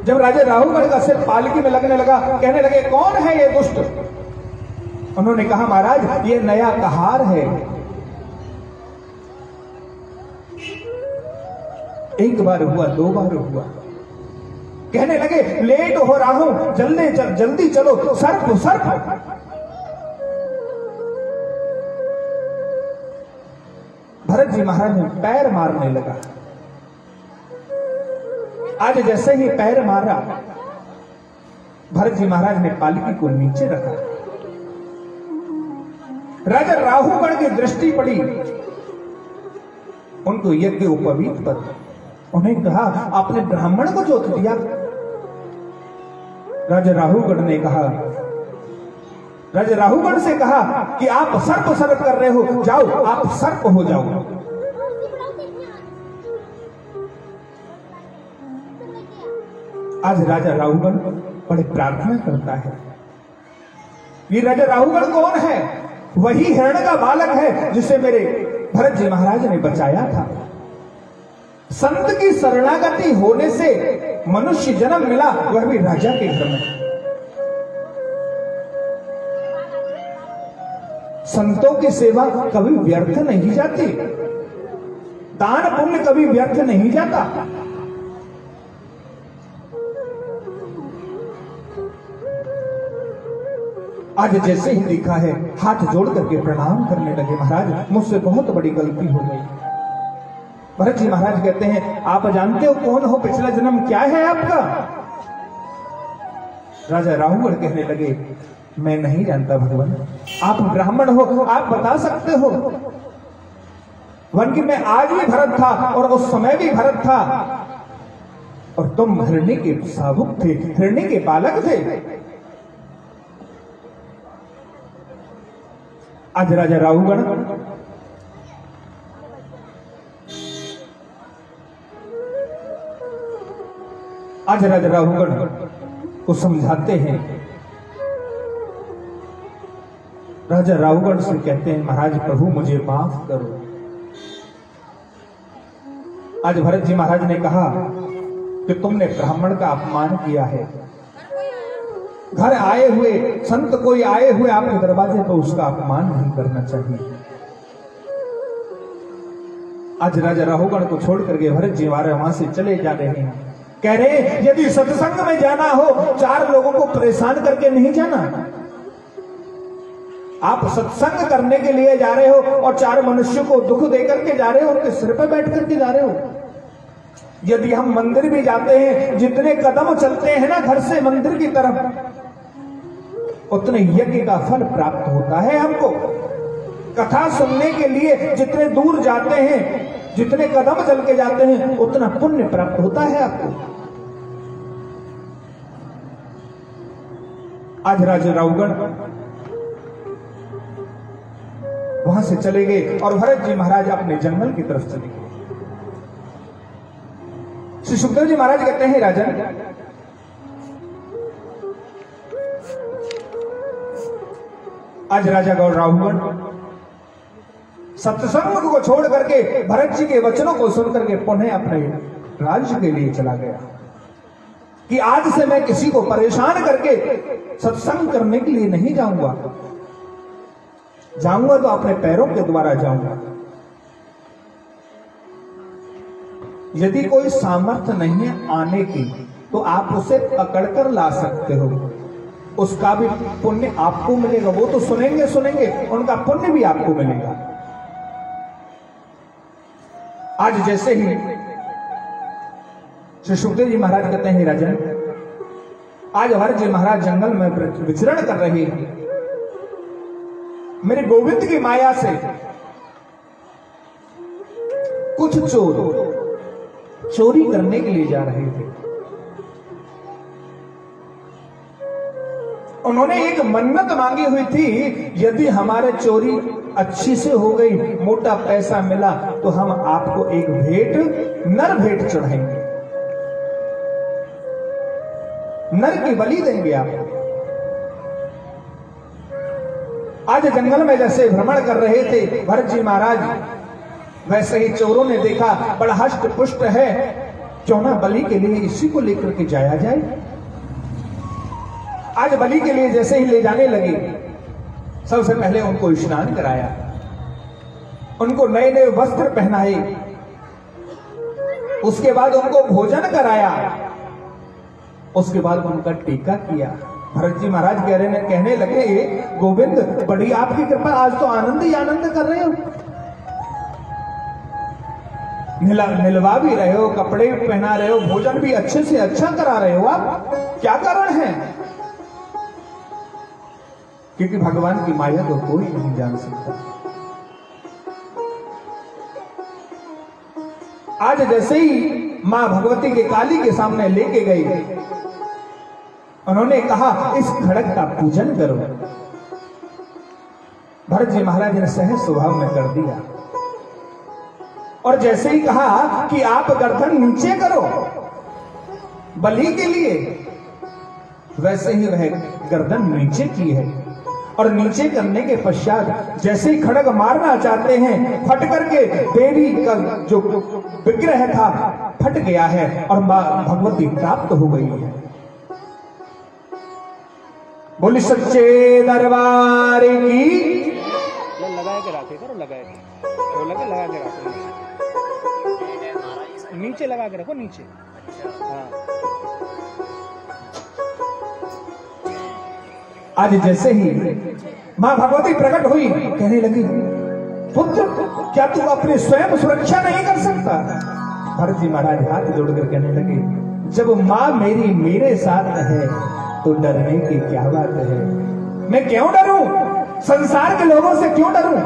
जब राजा राहुगढ़ का सिर पालकी में लगने लगा, कहने लगे कौन है ये दुष्ट? उन्होंने कहा महाराज ये नया कहार है। एक बार हुआ, दो बार हुआ, कहने लगे लेट हो रहा हूं, जल्दी चलो, सर्प सर्प। भरत जी महाराज ने पैर मारने लगा। आज जैसे ही पैर मारा, भरत जी महाराज ने पालकी को नीचे रखा। राजा राहुगढ़ की दृष्टि पड़ी, उनको यज्ञ उपवीत पर उन्हें कहा आपने ब्राह्मण को जोत दिया। राजा राहुगढ़ से कहा कि आप सर्प कर रहे हो, जाओ आप सर्प हो जाओ। आज राजा राहुगढ़ बड़े प्रार्थना करता है। ये राजा राहुगढ़ कौन है? वही हिरण का बालक है जिसे मेरे भरत जी महाराज ने बचाया था। संत की शरणागति होने से मनुष्य जन्म मिला, वह भी राजा के घर में। संतों की सेवा कभी व्यर्थ नहीं जाती, दान पुण्य कभी व्यर्थ नहीं जाता। आज जैसे ही देखा है हाथ जोड़ करके प्रणाम करने लगे, महाराज मुझसे बहुत बड़ी गलती हो गई। भरत जी महाराज कहते हैं आप जानते हो कौन हो, पिछला जन्म क्या है आपका? राजा राहुगढ़ कहने लगे मैं नहीं जानता भगवान, आप ब्राह्मण हो, आप बता सकते हो। वन की मैं आज भी भरत था और उस समय भी भरत था, और तुम हिरणी के साबुक थे, हिरणी के बालक थे। आज राजा राहुगढ़ को समझाते हैं। राजा राहुगढ़ से कहते हैं महाराज प्रभु मुझे माफ करो। आज भरत जी महाराज ने कहा कि तुमने ब्राह्मण का अपमान किया है। घर आए हुए संत कोई आए हुए आपके दरवाजे पर उसका अपमान नहीं करना चाहिए। आज राजा राहुगढ़ को छोड़ करके भरत जी महाराज वहां से चले जा रहे हैं। कह रहे यदि सत्संग में जाना हो, चार लोगों को परेशान करके नहीं जाना। आप सत्संग करने के लिए जा रहे हो और चार मनुष्यों को दुख देकर के जा रहे हो, उनके सिर पर बैठ करके जा रहे हो। यदि हम मंदिर भी जाते हैं, जितने कदम चलते हैं ना घर से मंदिर की तरफ, उतने यज्ञ का फल प्राप्त होता है हमको। कथा सुनने के लिए जितने दूर जाते हैं, जितने कदम चल के जाते हैं, उतना पुण्य प्राप्त होता है आपको। आज राजा राहुगढ़ वहां से चले गए और भरत जी महाराज अपने जंगल की तरफ चले गए। श्री सुखदेव जी महाराज कहते हैं राजन, आज राजा गौर राहुगढ़ सत्संग को छोड़ करके भरत जी के वचनों को सुनकर के पुनः अपने राज्य के लिए चला गया कि आज से मैं किसी को परेशान करके सत्संग करने के लिए नहीं जाऊंगा। जाऊंगा तो अपने पैरों के द्वारा जाऊंगा। यदि कोई सामर्थ्य नहीं है आने की तो आप उसे पकड़कर ला सकते हो, उसका भी पुण्य आपको मिलेगा। वो तो सुनेंगे, उनका पुण्य भी आपको मिलेगा। आज जैसे ही श्री सुखदेव जी महाराज कहते हैं राजन, आज भरत जी महाराज जंगल में विचरण कर रहे हैं। मेरे गोविंद की माया से कुछ चोर चोरी करने के लिए जा रहे थे। उन्होंने एक मन्नत मांगी हुई थी, यदि हमारे चोरी अच्छी से हो गई, मोटा पैसा मिला, तो हम आपको एक भेंट, नर भेंट चढ़ाएंगे, नर की बलि देंगे आप। आज जंगल में जैसे भ्रमण कर रहे थे भरत जी महाराज, वैसे ही चोरों ने देखा बड़ा हष्ट पुष्ट है, क्यों ना बलि के लिए इसी को लेकर के जाया जाए। आज बलि के लिए जैसे ही ले जाने लगे, सबसे पहले उनको स्नान कराया, उनको नए नए वस्त्र पहनाए, उसके बाद उनको भोजन कराया, उसके बाद उनका टीका किया। भरत जी महाराज कहने लगे, गोविंद बड़ी आपकी कृपा, आज तो आनंद ही आनंद कर रहे हो, निलवा भी रहे हो, कपड़े भी पहना रहे हो, भोजन भी अच्छे से अच्छा करा रहे हो, आप क्या कारण है? क्योंकि भगवान की माया को कोई नहीं जान सकता। आज जैसे ही मां भगवती के काली के सामने लेके गई, उन्होंने कहा इस खड़ग का पूजन करो। भरत जी महाराज ने सहज स्वभाव में कर दिया, और जैसे ही कहा कि आप गर्दन नीचे करो बलि के लिए, वैसे ही वह गर्दन नीचे की है, और नीचे करने के पश्चात जैसे ही खड़ग मारना चाहते हैं, फट करके देवी का जो विग्रह था फट गया है, और मां भगवती प्राप्त हो गई है। बोली सच्चे दरबार की। लगा के रखे करो, लगा के रखो, नीचे लगा के रखो, नीचे। हाँ। आज जैसे ही मां भगवती प्रकट हुई, कहने लगी, पुत्र क्या तू अपनी स्वयं सुरक्षा नहीं कर सकता? भरत जी महाराज हाथ जोड़कर कहने लगे, जब मां मेरी मेरे साथ है तो डरने की क्या बात है? मैं क्यों डरूं? संसार के लोगों से क्यों डरूं?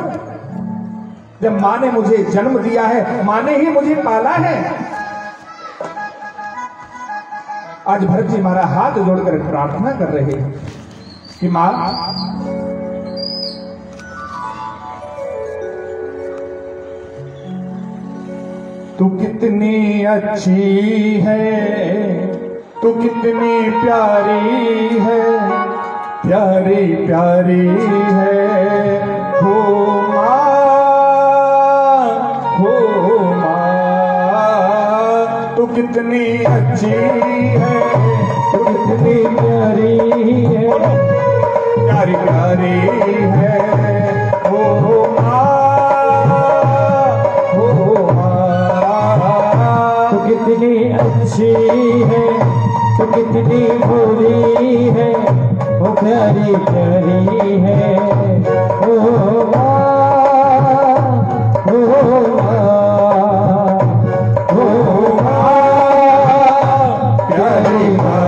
जब मां ने मुझे जन्म दिया है, मां ने ही मुझे पाला है। आज भरत जी महाराज हाथ जोड़कर प्रार्थना कर रहे हैं कि मां, तू कितनी अच्छी है, तू कितनी प्यारी है, प्यारी प्यारी है, हो माँ, तू कितनी अच्छी है, तू कितनी प्यारी है, प्यारी प्यारी है, हो माँ, तू कितनी अच्छी है, तो कितनी बुरी है, वो प्यारी प्यारी है, ओ माँ, ओ माँ, ओ माँ, प्यारी माँ।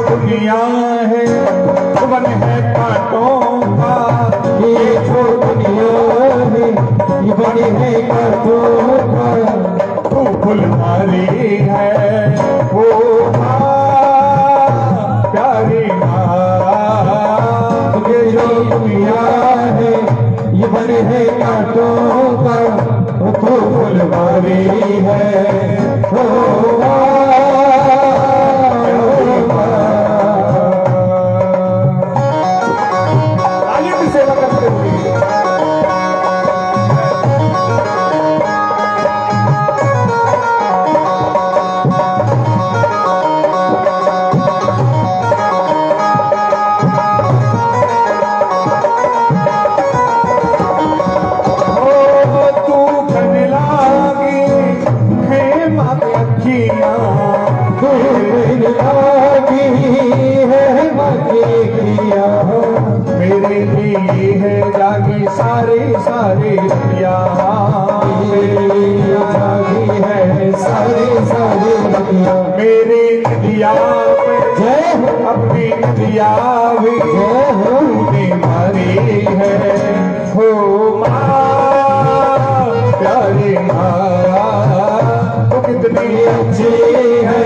दुनिया है वन है कांटों का, ये जो दुनिया है ये बड़ी है कांटों का, तू फुलवारी है, वो माँ प्यारी माँ, ये जो दुनिया है ये बड़ी है कांटों का, तू फुलवारी है, वो मेरे लिए है जागी सारे सारे दुनिया, जागी है सारे सारे दुनिया। मेरे दिया जय हो अपनी दिया भी जय हो मारी है हो माँ प्यारी माँ, तो कितनी अच्छी है,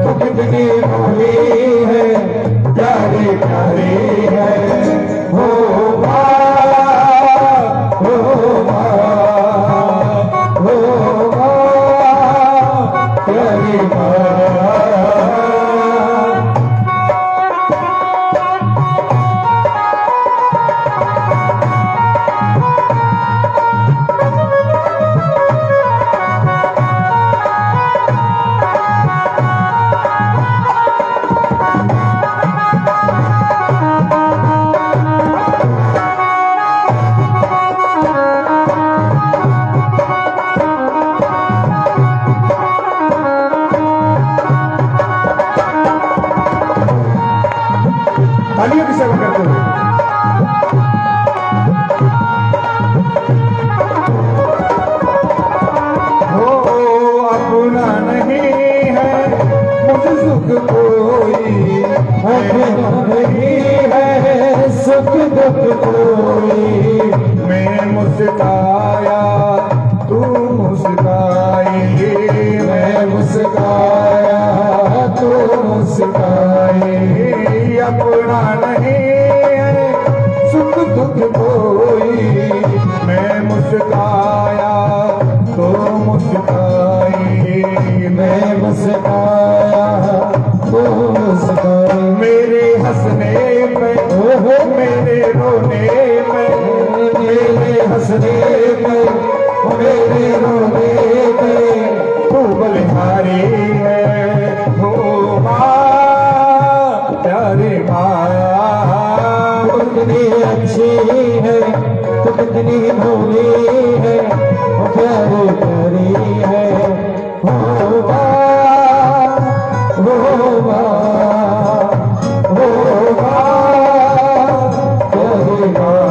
तो कितनी भोली है, प्यारी प्यारी है हो माँ, हो माँ, हो माँ, प्यारी माँ। तालियों की सेवा करते हुए हो अपना नहीं है मुझे सुख कोई, अपना नहीं है सुख दुख कोई, मैं मुस्काया तू मुस्काई, मैं मुस्काया तू मुस्काए। अपना नहीं है सुख दुख कोई, मैं मुस्काया तो मुस्काई, मैं मुस्काया तू मुस्काए। मेरे हंसने पे ओहो मेरे रोने पे, मेरे हंसने पे मेरे रोने पे तू बलिहारी है हो माँ प्यारी माँ, तू कितनी अच्छी है, तू कितनी भोली है, वो प्यारी प्यारी है हो माँ, हो माँ, हो माँ, प्यारी माँ।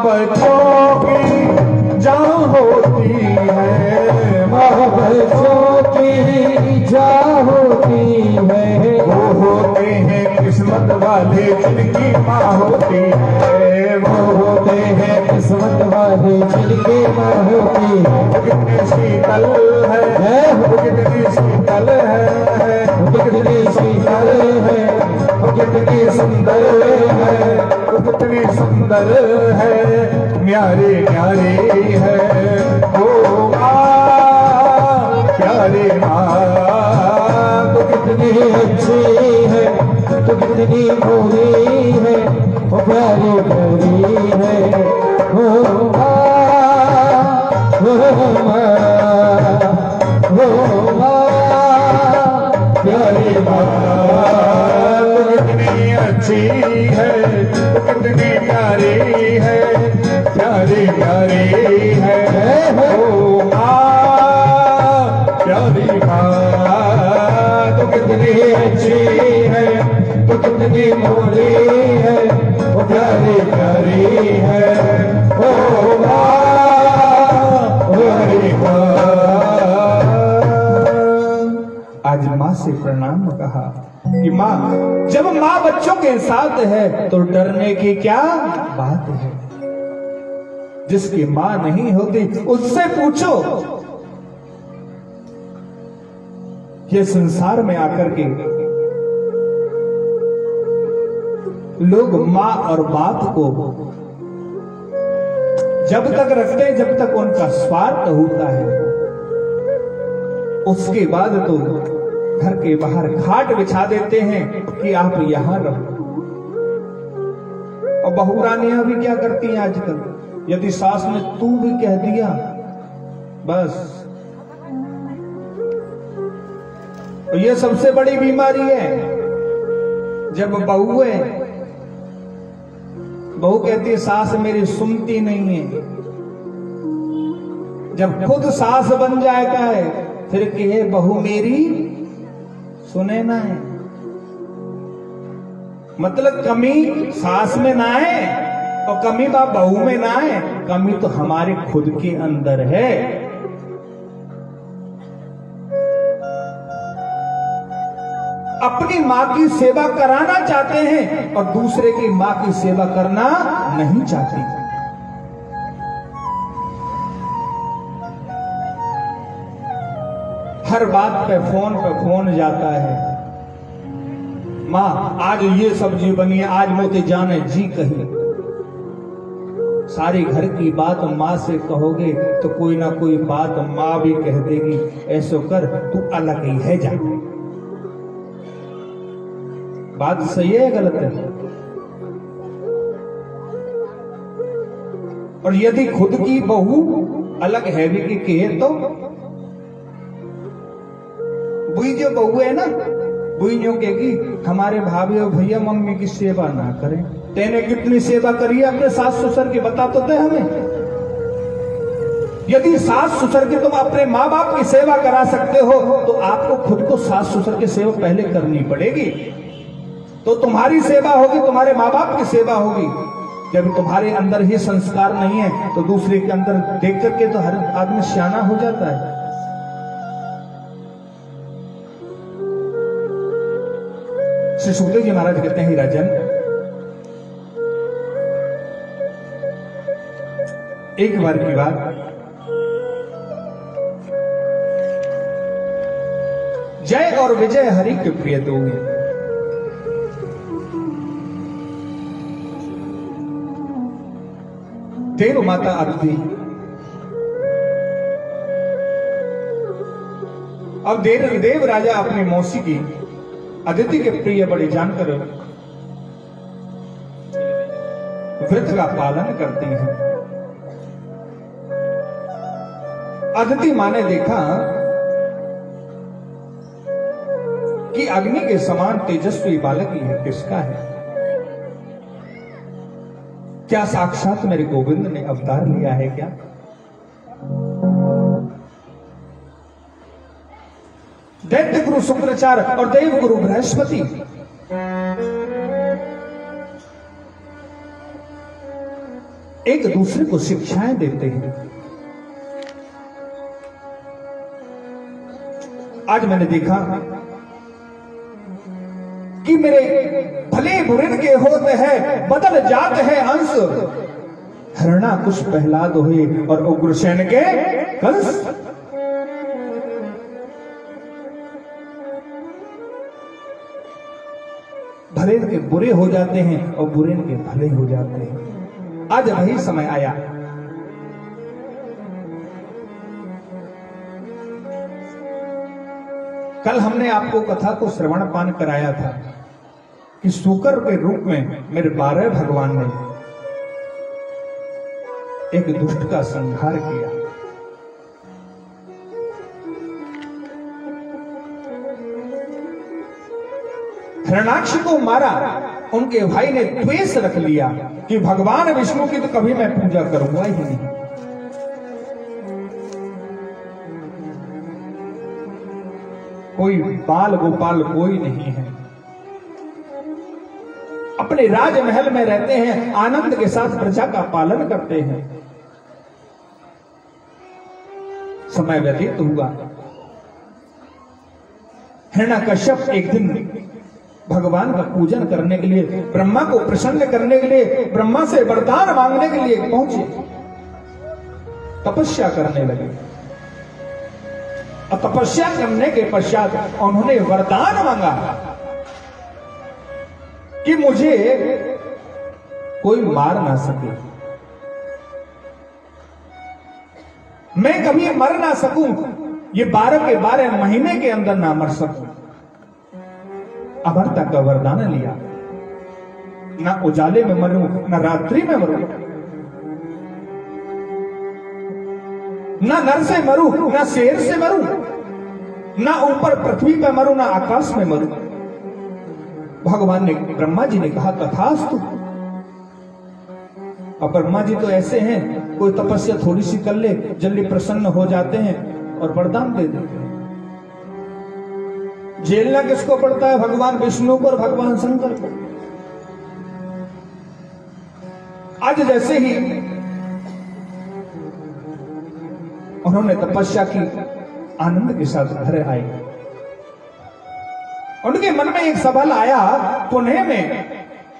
बच्चों की जान होती है, माँ बच्चों की जान होती है, वो होते हैं किस्मत वाले जिनकी माँ होती है, वो होते हैं किस्मत वाले जिनकी माँ होती है। वो कितनी शीतल है, वो कितनी शीतल है, वो कितनी शीतल है, वो कितनी सुंदर है, वो कितनी सुंदर है, न्यारी न्यारी है वो माँ प्यारी माँ, तो कितनी अच्छी है, तो कितनी भोली है, वो प्यारी प्यारी है हो माँ, हो माँ, हो माँ, प्यारी माँ। तो कितनी अच्छी है, तो कितनी प्यारी है, प्यारी प्यारी है वो माँ प्यारी माँ, तो कितनी अच्छी है, तो कितनी भोली है, वो प्यारी प्यारी है ओ माँ, प्यारी माँ। आज माँ से प्रणाम कहा कि माँ, जब माँ बच्चों के साथ है तो डरने की क्या बात है, जिसकी माँ नहीं होती उससे पूछो। ये संसार में आकर के लोग माँ और बाप को जब तक रखते हैं जब तक उनका स्वार्थ होता है, उसके बाद तो घर के बाहर खाट बिछा देते हैं कि आप यहां रहो। और बहू रानियां भी क्या करती हैं आजकल, यदि सास ने तू भी कह दिया बस। तो ये सबसे बड़ी बीमारी है। जब बहू कहती है सास मेरी सुनती नहीं है, जब खुद सास बन जाएगा है फिर कहे बहू मेरी सुने ना है। मतलब कमी सास में ना है और कमी बहू में ना है, कमी तो हमारे खुद के अंदर है। अपनी मां की सेवा कराना चाहते हैं और दूसरे की मां की सेवा करना नहीं चाहती। हर बात पे फोन जाता है, मां आज ये सब्जी बनी है, आज मोते जाने जी कही। सारी घर की बात मां से कहोगे तो कोई ना कोई बात मां भी कह देगी, ऐसो कर तू अलग ही है जा। बात सही है गलत है? और यदि खुद की बहू अलग है भी कि कहे तो बुई जो बहू है ना, बुई जो कहेगी हमारे भाभी और भैया मम्मी की सेवा ना करें। तेने कितनी सेवा करी है अपने सास ससुर की, बता तो दे हमें। यदि सास ससुर की तुम अपने माँ बाप की सेवा करा सकते हो तो आपको खुद को सास ससुर की सेवा पहले करनी पड़ेगी, तो तुम्हारी सेवा होगी, तुम्हारे माँ बाप की सेवा होगी। जब तुम्हारे अंदर ही संस्कार नहीं है तो दूसरे के अंदर देख करके तो हर आदमी सियाना हो जाता है। श्री सुखदेव जी महाराज कहते हैं राजन, एक बार की बात, जय और विजय हरि के प्रिय दो हैं। देव माता अदिति, अब देव राजा अपनी मौसी की अदिति के प्रिय बड़े जानकर व्रत का पालन करती हैं। अदिति मां ने देखा कि अग्नि के समान तेजस्वी बालक यह किसका है? क्या साक्षात मेरे गोविंद ने अवतार लिया है क्या? दैत्य गुरु शुक्राचार्य और देव गुरु बृहस्पति एक दूसरे को शिक्षाएं देते हैं। आज मैंने देखा कि मेरे भले बुरे के होते हैं बदल जाते हैं अंश, हरणा कुछ प्रहलाद हुए और उग्रसेन के कंस। भले के बुरे हो जाते हैं और बुरे के भले हो जाते हैं। आज वही समय आया। कल हमने आपको कथा को श्रवण पान कराया था कि सूकर के रूप में मेरे 12 भगवान ने एक दुष्ट का संहार किया। हिरण्याक्ष को मारा, उनके भाई ने द्वेष रख लिया कि भगवान विष्णु की तो कभी मैं पूजा करूंगा ही नहीं। कोई बाल गोपाल कोई नहीं है, अपने राजमहल में रहते हैं, आनंद के साथ प्रजा का पालन करते हैं। समय व्यतीत हुआ। हिरण्यकश्यप एक दिन भगवान का पूजन करने के लिए, ब्रह्मा को प्रसन्न करने के लिए, ब्रह्मा से वरदान मांगने के लिए पहुंचे, तपस्या करने लगे। और तपस्या करने के पश्चात उन्होंने वरदान मांगा कि मुझे कोई मार ना सके, मैं कभी मर ना सकूं, ये 12 के 12 महीने के अंदर ना मर सकूं, अमरता का वरदान लिया। ना उजाले में मरूं, ना रात्रि में मरूं, ना नर से मरूं, ना शेर से मरूं, ना ऊपर पृथ्वी पे मरूं, ना आकाश में मरूं। भगवान ने, ब्रह्मा जी ने कहा तथास्तु। और ब्रह्मा जी तो ऐसे हैं, कोई तपस्या थोड़ी सी कर ले जल्दी प्रसन्न हो जाते हैं और वरदान दे देते हैं। झेलना किसको पड़ता है? भगवान विष्णु को और भगवान शंकर को। आज जैसे ही उन्होंने तपस्या की, आनंद के साथ घर आए, उनके मन में एक सवाल आया, पुणे में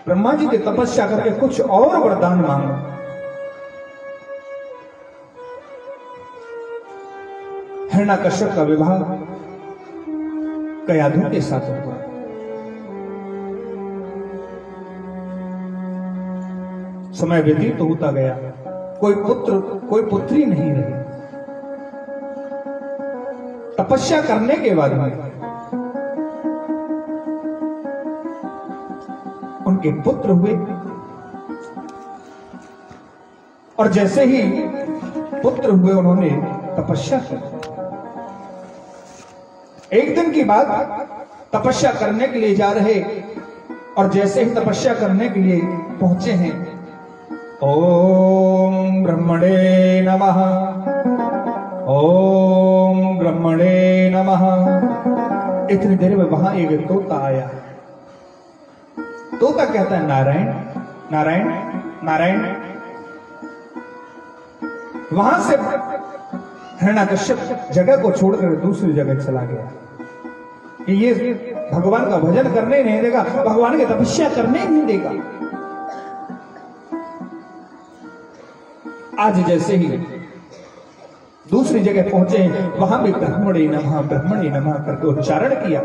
ब्रह्मा जी की तपस्या करके कुछ और वरदान मांगो। हिरण्यकश्यप का विवाह कयाधु के साथ हुआ। समय व्यतीत तो होता गया, कोई पुत्र कोई पुत्री नहीं रही। तपस्या करने के बाद में उनके पुत्र हुए, और जैसे ही पुत्र हुए उन्होंने तपस्या की। एक दिन की बात, तपस्या करने के लिए जा रहे, और जैसे ही तपस्या करने के लिए पहुंचे हैं, ओम ब्रह्मणे नमः, ओम ब्रह्मणे नमः। इतनी देर में वहां एक तोता आया। तोता कहता है नारायण नारायण नारायण। वहां से हिरण्यकश्यप जगह को छोड़कर दूसरी जगह चला गया कि ये भगवान का भजन करने नहीं देगा, भगवान की तपस्या करने नहीं देगा। आज जैसे ही दूसरी जगह पहुंचे, वहां भी ब्रह्मणे नमः करके उच्चारण किया।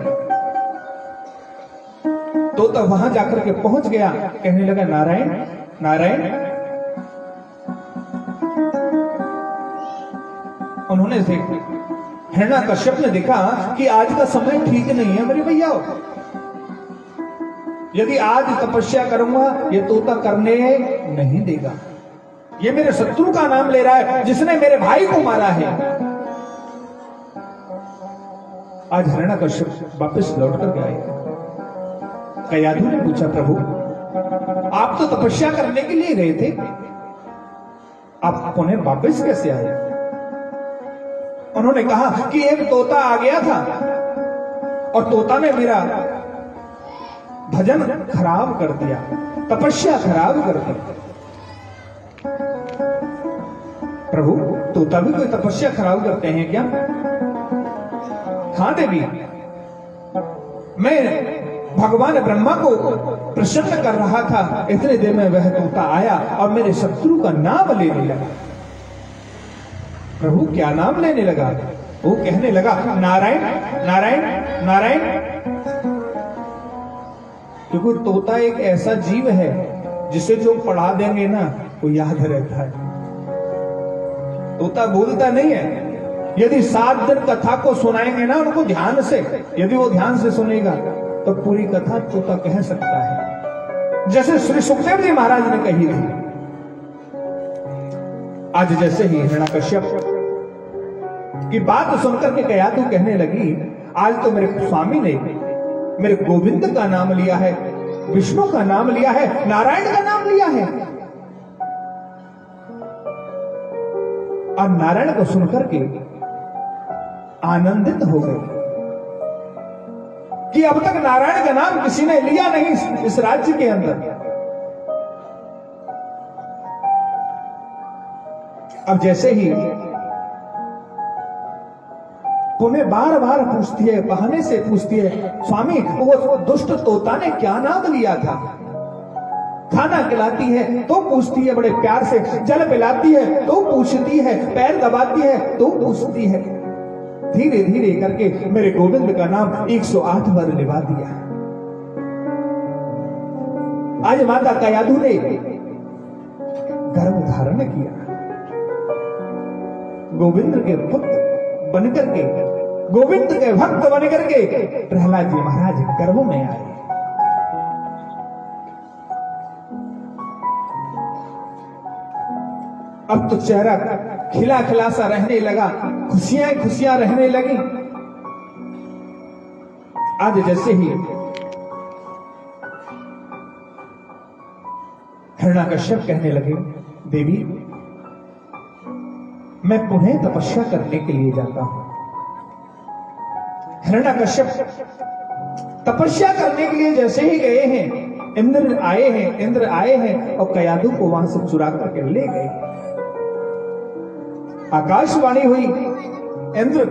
तो वहां जाकर के पहुंच गया, कहने लगा नारायण नारायण। उन्होंने हिरण्यकश्यप ने देखा कि आज का समय ठीक नहीं है मेरे भैया, यदि आज तपस्या करूंगा ये तोता करने नहीं देगा। ये मेरे शत्रु का नाम ले रहा है, जिसने मेरे भाई को मारा है। आज हिरण्यकश्यप वापस लौट कर आए। कयाधु ने पूछा, प्रभु आप तो तपस्या करने के लिए गए थे, आप पुनः वापस कैसे आए? उन्होंने कहा कि एक तोता आ गया था और तोता ने मेरा भजन खराब कर दिया, तपस्या खराब कर दी। प्रभु तोता भी कोई तपस्या खराब करते हैं क्या? हाँ देवी, मैं भगवान ब्रह्मा को प्रसन्न कर रहा था, इतने देर में वह तोता आया और मेरे शत्रु का नाम लेने लगा। प्रभु क्या नाम लेने लगा? वो कहने लगा नारायण नारायण नारायण। क्योंकि तोता एक ऐसा जीव है जिसे जो पढ़ा देंगे ना वो याद रहता है। तोता बोलता नहीं है। यदि 7 दिन कथा को सुनाएंगे ना उनको ध्यान से, यदि वो ध्यान से सुनेगा तो पूरी कथा तोता कह सकता है, जैसे श्री सुखदेव जी महाराज ने कही थी। आज जैसे ही हिरण्यकश्यप की बात सुनकर के कयाधु कहने लगी, आज तो मेरे स्वामी ने मेरे गोविंद का नाम लिया है, विष्णु का नाम लिया है, नारायण का नाम लिया है। और नारायण को सुनकर के आनंदित हो गए कि अब तक नारायण का नाम किसी ने लिया नहीं इस राज्य के अंदर। अब जैसे ही पुणे बार बार पूछती है, बहाने से पूछती है, स्वामी वो दुष्ट तोता ने क्या नाम लिया था? खाना खिलाती है तो पूछती है बड़े प्यार से, जल पिलाती है तो पूछती है, पैर दबाती है तो पूछती है। धीरे धीरे करके मेरे गोविंद का नाम 108 बार लिवा दिया। आज माता कयाधु ने गर्भ धारण किया, गोविंद के पुत्र बनकर के, गोविंद के भक्त बनकर के प्रहलाद जी महाराज गर्भ में आए। अब तो चेहरा खिला खिला सा रहने लगा, खुशियां खुशियां रहने लगी। आज जैसे ही हिरण्यकश्यप कहने लगे, देवी मैं पुनः तपस्या करने के लिए जाता हूं। हिरण्यकश्यप तपस्या करने के लिए जैसे ही गए हैं, इंद्र आए हैं और कयादू को वहां से चुरा करके ले गए। आकाशवाणी हुई, इंद्र